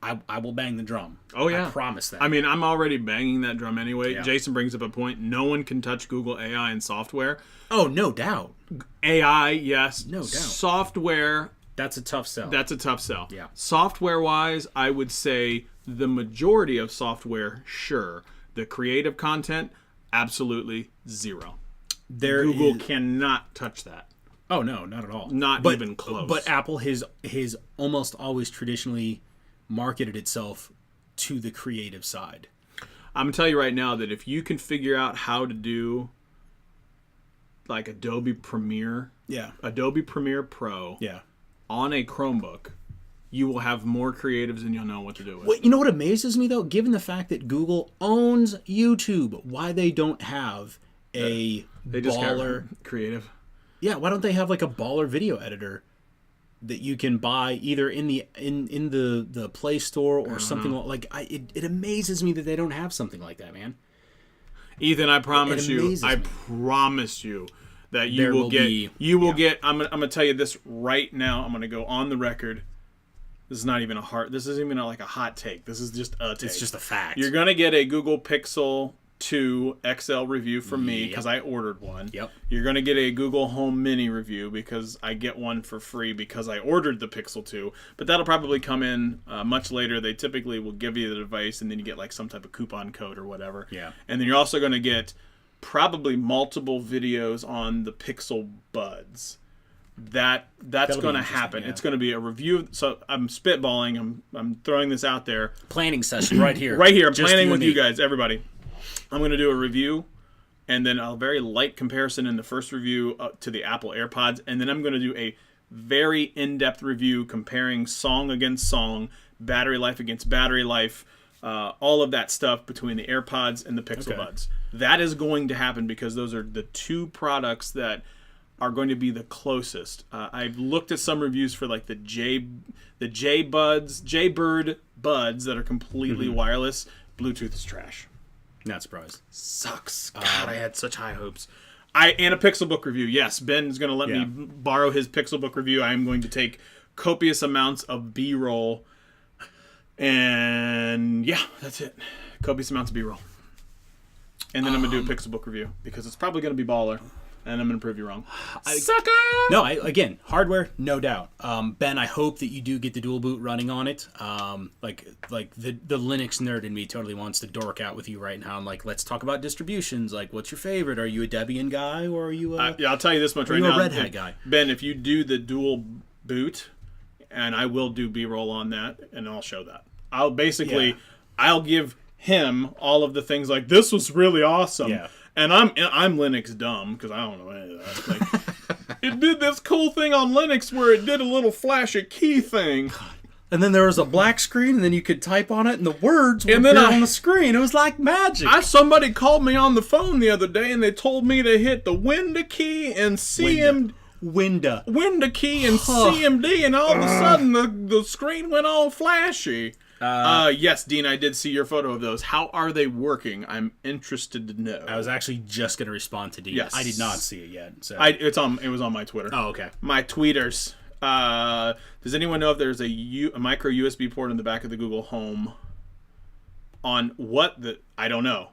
I will bang the drum. Oh, yeah. I promise that. I mean, I'm already banging that drum anyway. Yeah. Jason brings up a point. No one can touch Google AI and software. Oh, no doubt. AI, yes. No doubt. Software... That's a tough sell. Yeah. Software-wise, I would say the majority of software, sure. The creative content, absolutely zero. Google cannot touch that. Oh, no, not at all. Not even close. But Apple has almost always traditionally marketed itself to the creative side. I'm going to tell you right now that if you can figure out how to do like Adobe Premiere Pro on a Chromebook, you will have more creatives than you'll know what to do with. Well, you know what amazes me, though? Given the fact that Google owns YouTube, why they don't have a baller... creative. Yeah, why don't they have like a baller video editor that you can buy either in the Play Store or something like... It amazes me that they don't have something like that, man. Ethan, I promise you that you will get. I'm gonna tell you this right now. I'm gonna go on the record. This is not even this isn't even like a hot take. This is just a take. It's just a fact. You're gonna get a Google Pixel 2 XL review from me because I ordered one. Yep. You're going to get a Google Home Mini review because I get one for free because I ordered the Pixel 2. But that'll probably come in much later. They typically will give you the device and then you get like some type of coupon code or whatever. Yeah. And then you're also going to get probably multiple videos on the Pixel Buds. That's going to happen. Yeah. It's going to be a review. So I'm spitballing. I'm throwing this out there. Planning session right here. Right here. I'm planning with you guys, everybody. I'm going to do a review and then a very light comparison in the first review to the Apple AirPods. And then I'm going to do a very in-depth review comparing song against song, battery life against battery life, all of that stuff between the AirPods and the Pixel Buds. That is going to happen because those are the 2 products that are going to be the closest. I've looked at some reviews for like the Jaybird buds that are completely wireless. Bluetooth is trash. Not surprised. Sucks. God, I had such high hopes. And a Pixelbook review. Yes, Ben is going to let me borrow his Pixelbook review. I am going to take copious amounts of B-roll. And yeah, that's it. Copious amounts of B-roll. And then I'm going to do a Pixelbook review because it's probably going to be baller. And I'm going to prove you wrong. Sucker! No, again, hardware, no doubt. Ben, I hope that you do get the dual boot running on it. Like the Linux nerd in me totally wants to dork out with you right now. I'm like, let's talk about distributions. Like, what's your favorite? Are you a Debian guy or are you a... I'll tell you this much right now. Are you a Red Hat guy? Ben, if you do the dual boot, and I will do B-roll on that, and I'll show that. I'll give him all of the things like, this was really awesome. Yeah. And I'm Linux dumb because I don't know any of that. Like, it did this cool thing on Linux where it did a little flash a key thing. And then there was a black screen, and then you could type on it, and the words would appear on the screen. It was like magic. Somebody called me on the phone the other day, and they told me to hit the Window key and Window key and CMD, and all of a sudden the screen went all flashy. Yes, Dean, I did see your photo of those. How are they working? I'm interested to know. I was actually just going to respond to Dean. Yes. I did not see it yet. So. It was on my Twitter. Oh, okay. My tweeters. Does anyone know if there's a micro USB port in the back of the Google Home? On what? I don't know.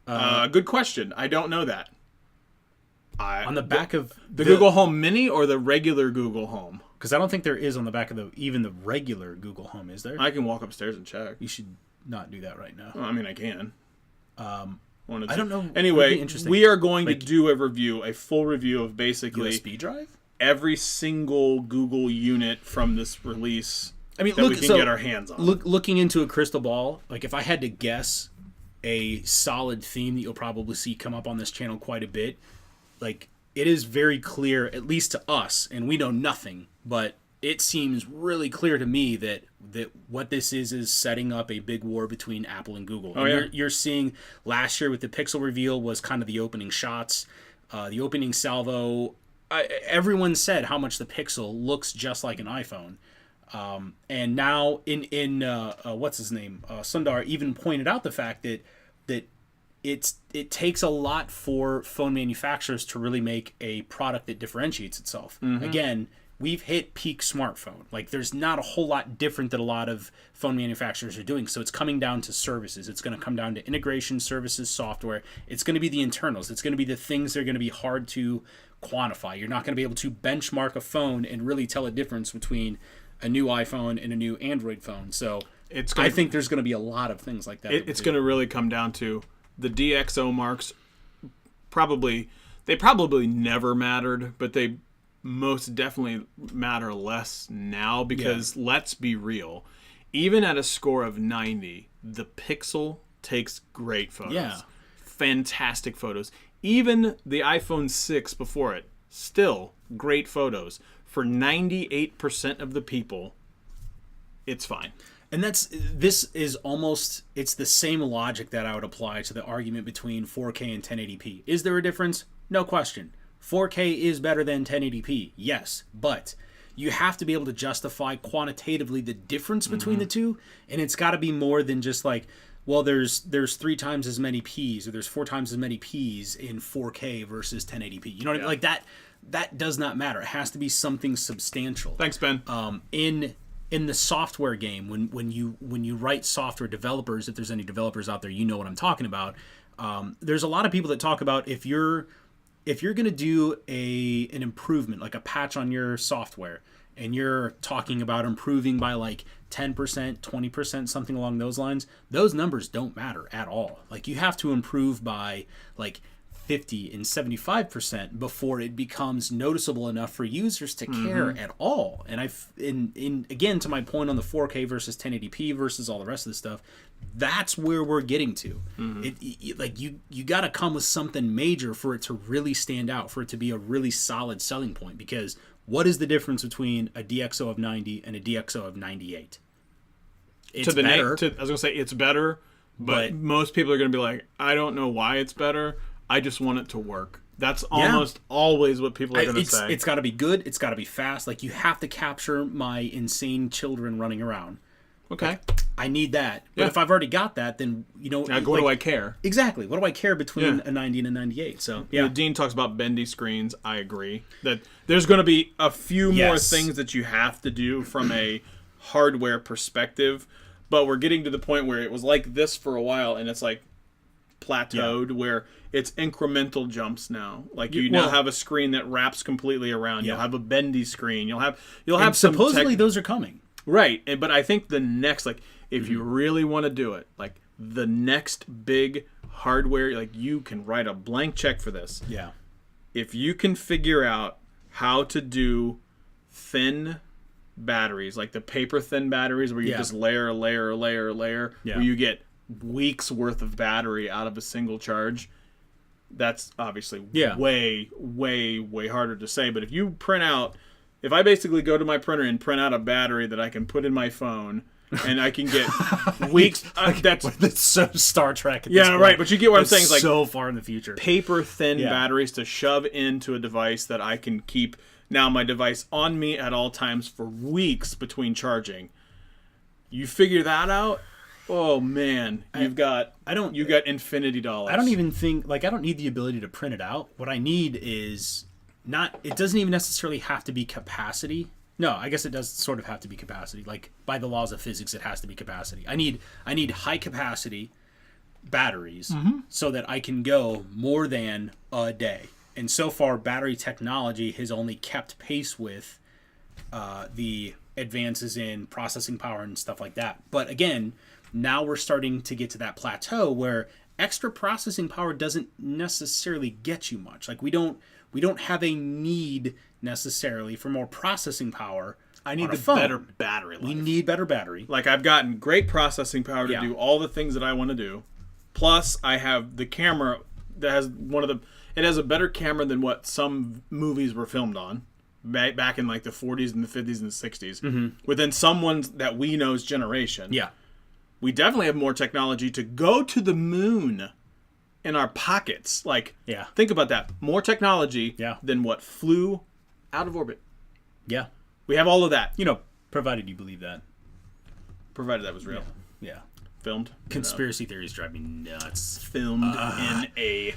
Good question. I don't know that. On the back of the Google Home Mini or the regular Google Home? Because I don't think there is on the back of even the regular Google Home, is there? I can walk upstairs and check. You should not do that right now. Well, I mean, I can. I don't know. Anyway, we are going to do a full review of basically USB drive? Every single Google unit from this release. I mean, we can get our hands on. Looking into a crystal ball, like if I had to guess a solid theme that you'll probably see come up on this channel quite a bit, like it is very clear, at least to us, and we know nothing, but it seems really clear to me that what this is setting up a big war between Apple and Google. Oh, yeah. You're seeing last year with the Pixel reveal was kind of the opening shots, the opening salvo. Everyone said how much the Pixel looks just like an iPhone. And now in what's his name? Sundar even pointed out the fact that it takes a lot for phone manufacturers to really make a product that differentiates itself. Mm-hmm. Again, we've hit peak smartphone. Like there's not a whole lot different that a lot of phone manufacturers are doing. So it's coming down to services. It's going to come down to integration, services, software. It's going to be the internals. It's going to be the things that are going to be hard to quantify. You're not going to be able to benchmark a phone and really tell a difference between a new iPhone and a new Android phone. So I think there's going to be a lot of things like that. It's going to really come down to the DxO marks. They probably never mattered, but they most definitely matter less now because let's be real. Even at a score of 90, the Pixel takes great photos. Yeah. Fantastic photos. Even the iPhone 6 before it, still great photos. For 98% of the people, it's fine. And this is almost, it's the same logic that I would apply to the argument between 4K and 1080p. Is there a difference? No question. 4K is better than 1080p, yes, but you have to be able to justify quantitatively the difference between the two, and it's got to be more than just like, well, there's 3 times as many P's or there's 4 times as many P's in 4K versus 1080p. You know what I mean? Like that does not matter. It has to be something substantial. Thanks, Ben. In the software game, when you write software, developers, if there's any developers out there, you know what I'm talking about. There's a lot of people that talk about if you're going to do an improvement, like a patch on your software, and you're talking about improving by like 10%, 20%, something along those lines, those numbers don't matter at all. Like you have to improve by like 50 and 75% before it becomes noticeable enough for users to care at all. And again, to my point on the 4K versus 1080p versus all the rest of the stuff, that's where we're getting to. Like you got to come with something major for it to really stand out, for it to be a really solid selling point. Because what is the difference between a DxO of 90 and a DxO of 98? It's better. I was going to say it's better, but most people are going to be like, I don't know why it's better. I just want it to work. That's almost always what people are going to say. It's got to be good. It's got to be fast. Like, you have to capture my insane children running around. Okay. Like, I need that. But if I've already got that, then, what do I care? Exactly. What do I care between a 90 and a 98? So, yeah. Dean talks about bendy screens. I agree. That there's going to be a few more things that you have to do from a hardware perspective. But we're getting to the point where it was like this for a while, and it's like plateaued where it's incremental jumps now. Like you now have a screen that wraps completely around. You'll have a bendy screen. You'll have some supposedly those are coming. Right. But I think the next, like, if you really want to do it, like the next big hardware, like you can write a blank check for this. Yeah. If you can figure out how to do thin batteries, like the paper thin batteries where you just layer, where you get weeks worth of battery out of a single charge, that's obviously way harder to say. But if you if I basically go to my printer and print out a battery that I can put in my phone and I can get weeks, that's so Star Trek at this point. Right, but you get what I'm saying. It's like so far in the future. Paper thin batteries to shove into a device that I can keep now my device on me at all times for weeks between charging. You figure that out, oh man, you've got infinity dollars. I don't even think, like, I don't need the ability to print it out. What I need is it doesn't even necessarily have to be capacity. No, I guess it does sort of have to be capacity. Like, by the laws of physics, it has to be capacity. I need high capacity batteries so that I can go more than a day. And so far, battery technology has only kept pace with the advances in processing power and stuff like that. But again, now we're starting to get to that plateau where extra processing power doesn't necessarily get you much. Like, we don't have a need necessarily for more processing power. I need better battery life. We need better battery. Like, I've gotten great processing power to do all the things that I want to do. Plus, I have the camera that has it has a better camera than what some movies were filmed on back in like the 40s and the 50s and the 60s. Within someone's that we know's generation. Yeah. We definitely have more technology to go to the moon in our pockets. Like, think about that. More technology than what flew out of orbit. Yeah. We have all of that. Provided you believe that. Provided that was real. Yeah. Filmed. Conspiracy theories drive me nuts. Filmed in a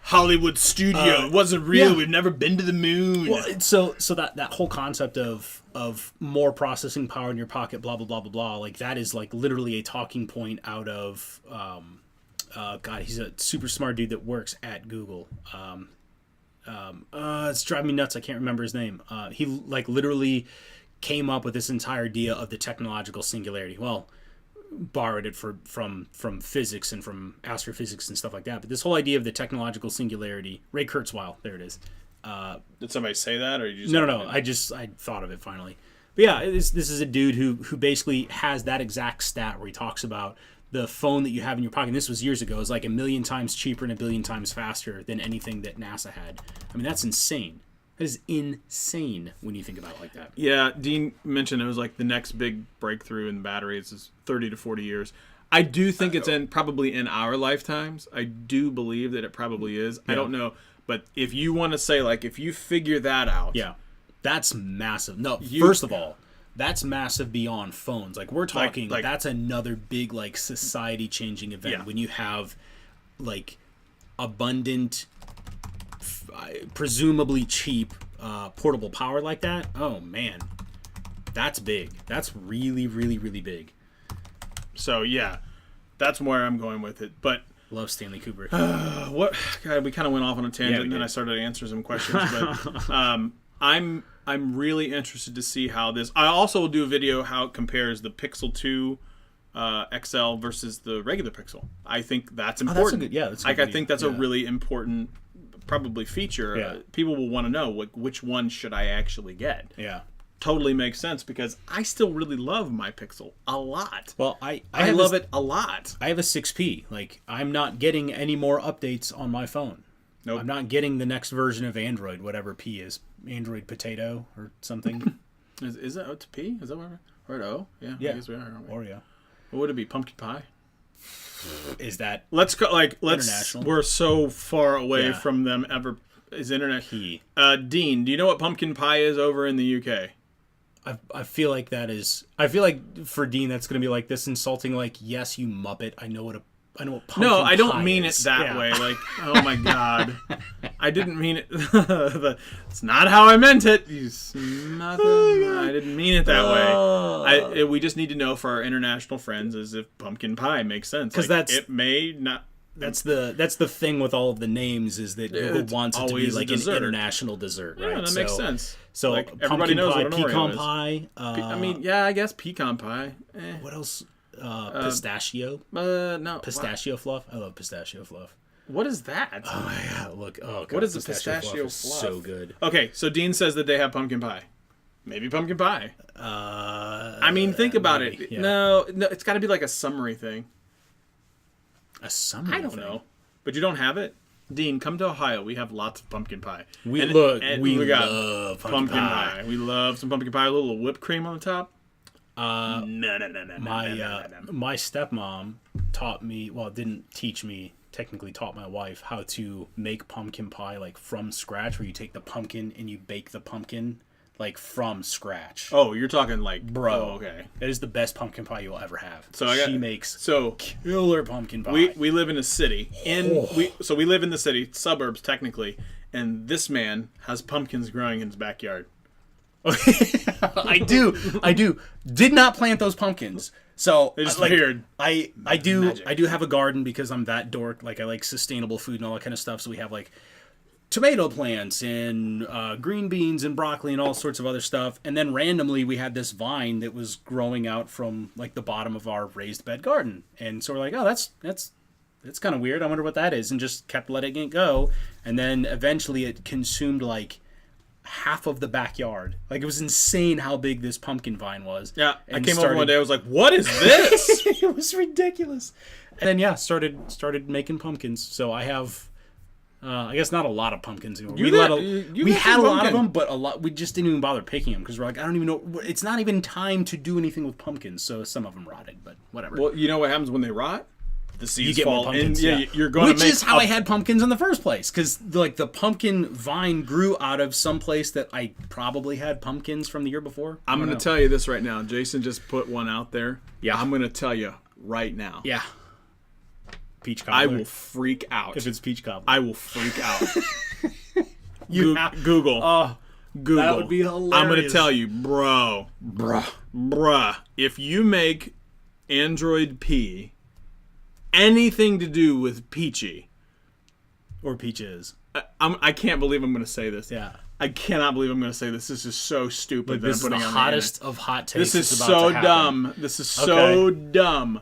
Hollywood studio. It wasn't real. Yeah. We've never been to the moon. Well, so that whole concept of more processing power in your pocket, blah blah blah blah blah, like that is like literally a talking point out of God, he's a super smart dude that works at Google. It's driving me nuts. I can't remember his name. He like literally came up with this entire idea of the technological singularity. Well, borrowed it from physics and from astrophysics and stuff like that. But this whole idea of the technological singularity, Ray Kurzweil, there it is. Did somebody say that, or you just no? I thought of it finally. But yeah, this is a dude who basically has that exact stat where he talks about the phone that you have in your pocket. And this was years ago. It was like 1,000,000 times cheaper and 1,000,000,000 times faster than anything that NASA had. I mean, that's insane. That is insane when you think about it like that. Yeah, Dean mentioned it was like the next big breakthrough in batteries is 30 to 40 years. I do think it's probably in our lifetimes. I do believe that it probably is. Yeah. I don't know. But if you want to say, like, if you figure that out. Yeah, that's massive. No, first of all, that's massive beyond phones. Like, we're talking, like that's another big, like, society-changing event when you have, like, abundant, presumably cheap portable power like that. Oh, man. That's big. That's really, really, really big. So, yeah, that's where I'm going with it. But Love Stanley Kubrick. What? God, we kind of went off on a tangent, and then did. I started answering some questions. But I'm really interested to see how this. I also will do a video how it compares the Pixel 2 XL versus the regular Pixel. I think that's important. That's a good I think that's a really important, probably feature. Yeah. People will want to know which one should I actually get. Yeah. Totally makes sense because I still really love my Pixel a lot. Well, I love it a lot. I have a 6P. Like, I'm not getting any more updates on my phone. Nope. I'm not getting the next version of Android, whatever P is. Android Potato or something. Is that to P? Is that what we're at O? Yeah. Yeah. I guess we are, aren't we? Oreo. What would it be? Pumpkin pie? Is that Let's go. Let's. international? We're so far away Yeah. from them ever. Is internet? P? Dean, do you know what pumpkin pie is over in the UK? I feel like that is. I feel like for Dean, that's going to be like this insulting. Like, yes, you Muppet. I know what pumpkin No, I don't pie mean is. it that Yeah. way. Like, oh my god, I didn't mean it. It's not how I meant it. You smother. I didn't mean it that way. We just need to know for our international friends as if pumpkin pie makes sense. Because it may not. That's the thing with all of the names is that Google It's wants it to be always a like an dessert. international dessert, right? Yeah, that makes sense. So Like, everybody pumpkin knows pie, what an Oreo pecan is. pie. I mean, yeah, I guess pecan pie. What else? Pistachio. No. Pistachio fluff. I love pistachio fluff. What is that? Oh my god! Look. Oh god. What is the pistachio is fluff? so good. Okay, so Dean says that they have pumpkin pie. Maybe pumpkin pie. I mean, think about maybe, it. yeah. No, it's got to be like a summery thing. A summer. I don't know, but you don't have it. Dean, come to Ohio. We have lots of pumpkin pie. We got love pumpkin pie. We love some pumpkin pie. A little whipped cream on the top. My stepmom taught me. Well, didn't teach me. Technically, taught my wife how to make pumpkin pie like from scratch. Where you take the pumpkin and you bake the pumpkin like from scratch. Oh, you're talking like Bro. Oh, okay. That is the best pumpkin pie you'll ever have. So she makes so killer pumpkin pie. we live in a city. We live in the city, suburbs technically, and this man has pumpkins growing in his backyard. I do. Did not plant those pumpkins. So They just like, appeared. I do Magic. I do have a garden because I'm that dork. Like I like sustainable food and all that kind of stuff. So we have like tomato plants and green beans and broccoli and all sorts of other stuff. And then randomly we had this vine that was growing out from like the bottom of our raised bed garden. And so we're like, oh, that's kind of weird. I wonder what that is. And just kept letting it go. And then eventually it consumed like half of the backyard. Like it was insane how big this pumpkin vine was. Yeah, And I came over one day. I was like, "What is this?" It was ridiculous. And then started making pumpkins. So I have I guess not a lot of pumpkins anymore. We had a lot of them, but a lot we just didn't even bother picking them because we're like, I don't even know. It's not even time to do anything with pumpkins. So some of them rotted, but whatever. Well, you know what happens when they rot? The seeds You get fall more pumpkins, in. yeah. You're going to Which make is how I had pumpkins in the first place, because like the pumpkin vine grew out of some place that I probably had pumpkins from the year before. I'm going to tell you this right now. Jason just put one out there. Yeah. I'm going to tell you right now. Yeah. Peach cobbler. I will freak out. If it's peach cobbler. I will freak out. You Google. Oh, Google. that would be hilarious. I'm going to tell you, bruh, if you make Android P anything to do with Peachy, or peaches. I can't believe I'm going to say this. Yeah. I cannot believe I'm going to say this. This is so stupid. This is the hottest of hot takes. This is so dumb. This is so dumb.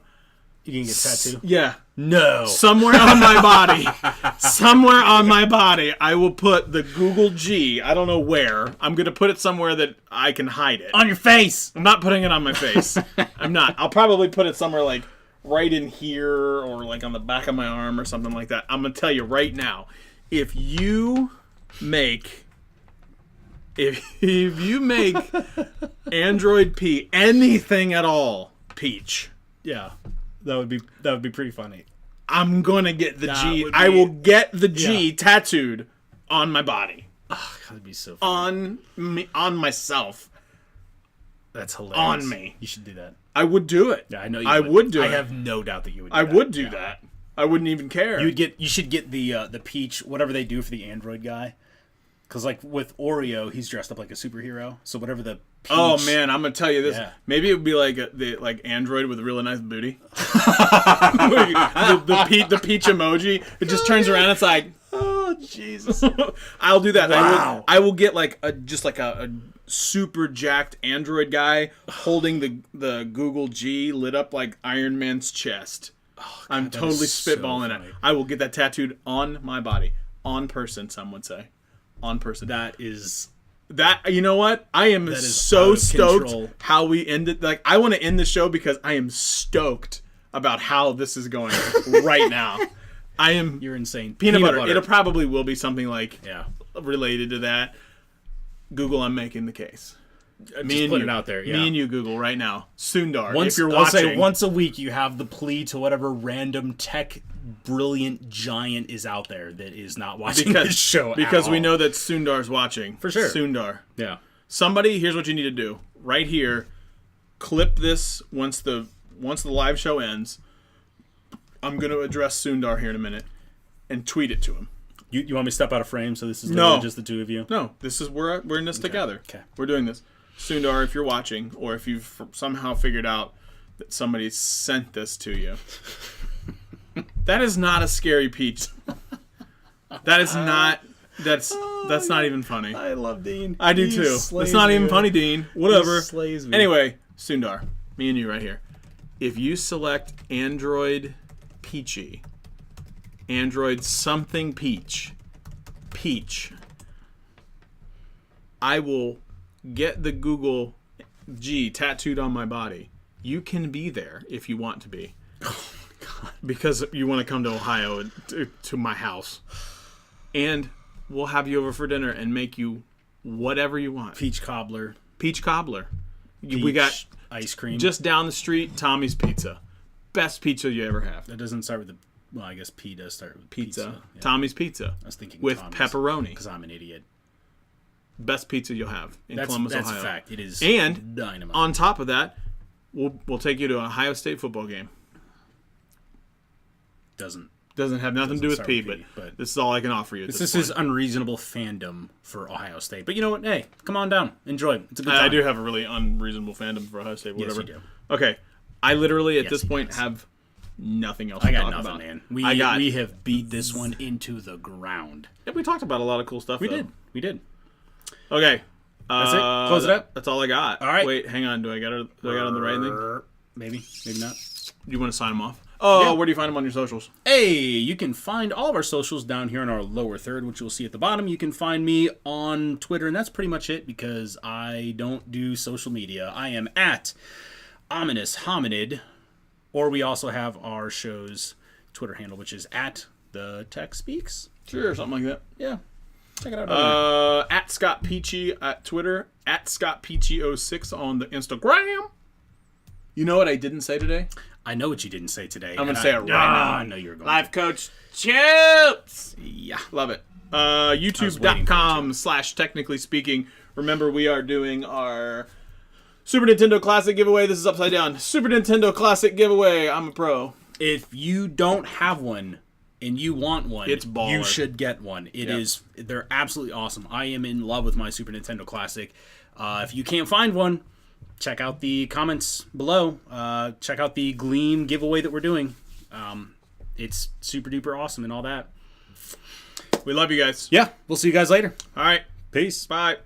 You can get a tattoo? Yeah. No. Somewhere on my body. Somewhere on my body. I will put the Google G. I don't know where. I'm going to put it somewhere that I can hide it. On your face. I'm not putting it on my face. I'm not. I'll probably put it somewhere like right in here or like on the back of my arm or something like that. I'm going to tell you right now. If you make Android P anything at all peach, Yeah. That would be pretty funny. I'm gonna get the G. would I be- will get the G tattooed on my body, Oh, that'd be so funny. on myself. That's hilarious. on me. You should do that. I would do it. Yeah, I know you I would do I it. have no doubt that you would do I that. would do Yeah. that. I wouldn't even care. You should get the peach, whatever they do for the Android guy. Because, like, with Oreo, he's dressed up like a superhero. So whatever the peach... Oh, man, I'm going to tell you this. Yeah. Maybe it would be like Android with a really nice booty. the peach emoji. It just turns around. It's like, Oh, Jesus. I'll do that. Wow. I will get like a super jacked Android guy holding the Google G lit up like Iron Man's chest. Oh, God, I'm totally spitballing it. I will get that tattooed on my body. On person, some would say. On person. You know what? I am so stoked how we ended. Like, I want to end the show because I am stoked about how this is going right now. You're insane. Peanut butter. It'll probably will be something like Yeah. related to that. Google, I'm making the case. Just put it out there. Yeah. Me and you, Google, right now. Sundar, Once, if you're I'll watching. say once a week you have the plea to whatever random tech brilliant giant is out there that is not watching this show because at we all. know that Sundar's watching. For sure. Sundar. Yeah. Somebody, here's what you need to do. Right here, clip this once the live show ends. I'm going to address Sundar here in a minute and tweet it to him. You want me to step out of frame so this is just the two of you? No, this is we're in this together. Okay. We're doing this. Sundar, if you're watching, or if you've somehow figured out that somebody sent this to you, that is not a scary peach. That is not. That's not even funny. I love Dean. I do too. It's not even funny, Dean. Whatever. He slays me. Anyway, Sundar, me and you right here. If you select Android Peachy, Android something peach, I will get the Google G tattooed on my body. You can be there if you want to be. Oh my God. Because you want to come to Ohio to my house. And we'll have you over for dinner and make you whatever you want. Peach cobbler. Peach cobbler. Peach We got ice cream. just down the street, Tommy's Pizza. Best pizza you ever have. That doesn't start with the... Well, I guess P does start with Pizza. Yeah. Tommy's Pizza. I was thinking with Tommy's, pepperoni. because I'm an idiot. Best pizza you'll have in Columbus, that's Ohio. a fact. It is And dynamite. on top of that, we'll take you to an Ohio State football game. Doesn't have nothing to do with start P, with P, but this is all I can offer you. This is unreasonable fandom for Ohio State. But you know what? Hey, come on down. Enjoy. It's a good time. I do have a really unreasonable fandom for Ohio State. Whatever. Yes, you do. Okay, I literally at Yes, this he point does. have nothing else I to got talk nothing, about. man. We have beat this one into the ground. Yeah, we talked about a lot of cool stuff. We though. did. Okay. That's it? Close it up? That's all I got. All right. Wait, hang on. Do I got on the right thing? Maybe not. Do you want to sign them off? Oh, Yeah. where do you find them on your socials? Hey, you can find all of our socials down here in our lower third, which you'll see at the bottom. You can find me on Twitter, and that's pretty much it because I don't do social media. I am at Ominous Hominid, or we also have our show's Twitter handle, which is at The Tech Speaks. Sure, something like that. Yeah. Check it out. At Scott Peachy at Twitter, at Scott Peachy06 on the Instagram. You know what I didn't say today? I know what you didn't say today. I'm going to say it right now. I know you're going Life Coach Chips. Yeah. Love it. waiting for YouTube.com/technically speaking. Remember, we are doing our Super Nintendo Classic giveaway. This is upside down. Super Nintendo Classic giveaway. I'm a pro. If you don't have one and you want one, It's baller. you should get one. They're absolutely awesome. I am in love with my Super Nintendo Classic. If you can't find one, check out the comments below. Check out the Gleam giveaway that we're doing. It's super duper awesome and all that. We love you guys. Yeah, we'll see you guys later. All right. Peace. Bye.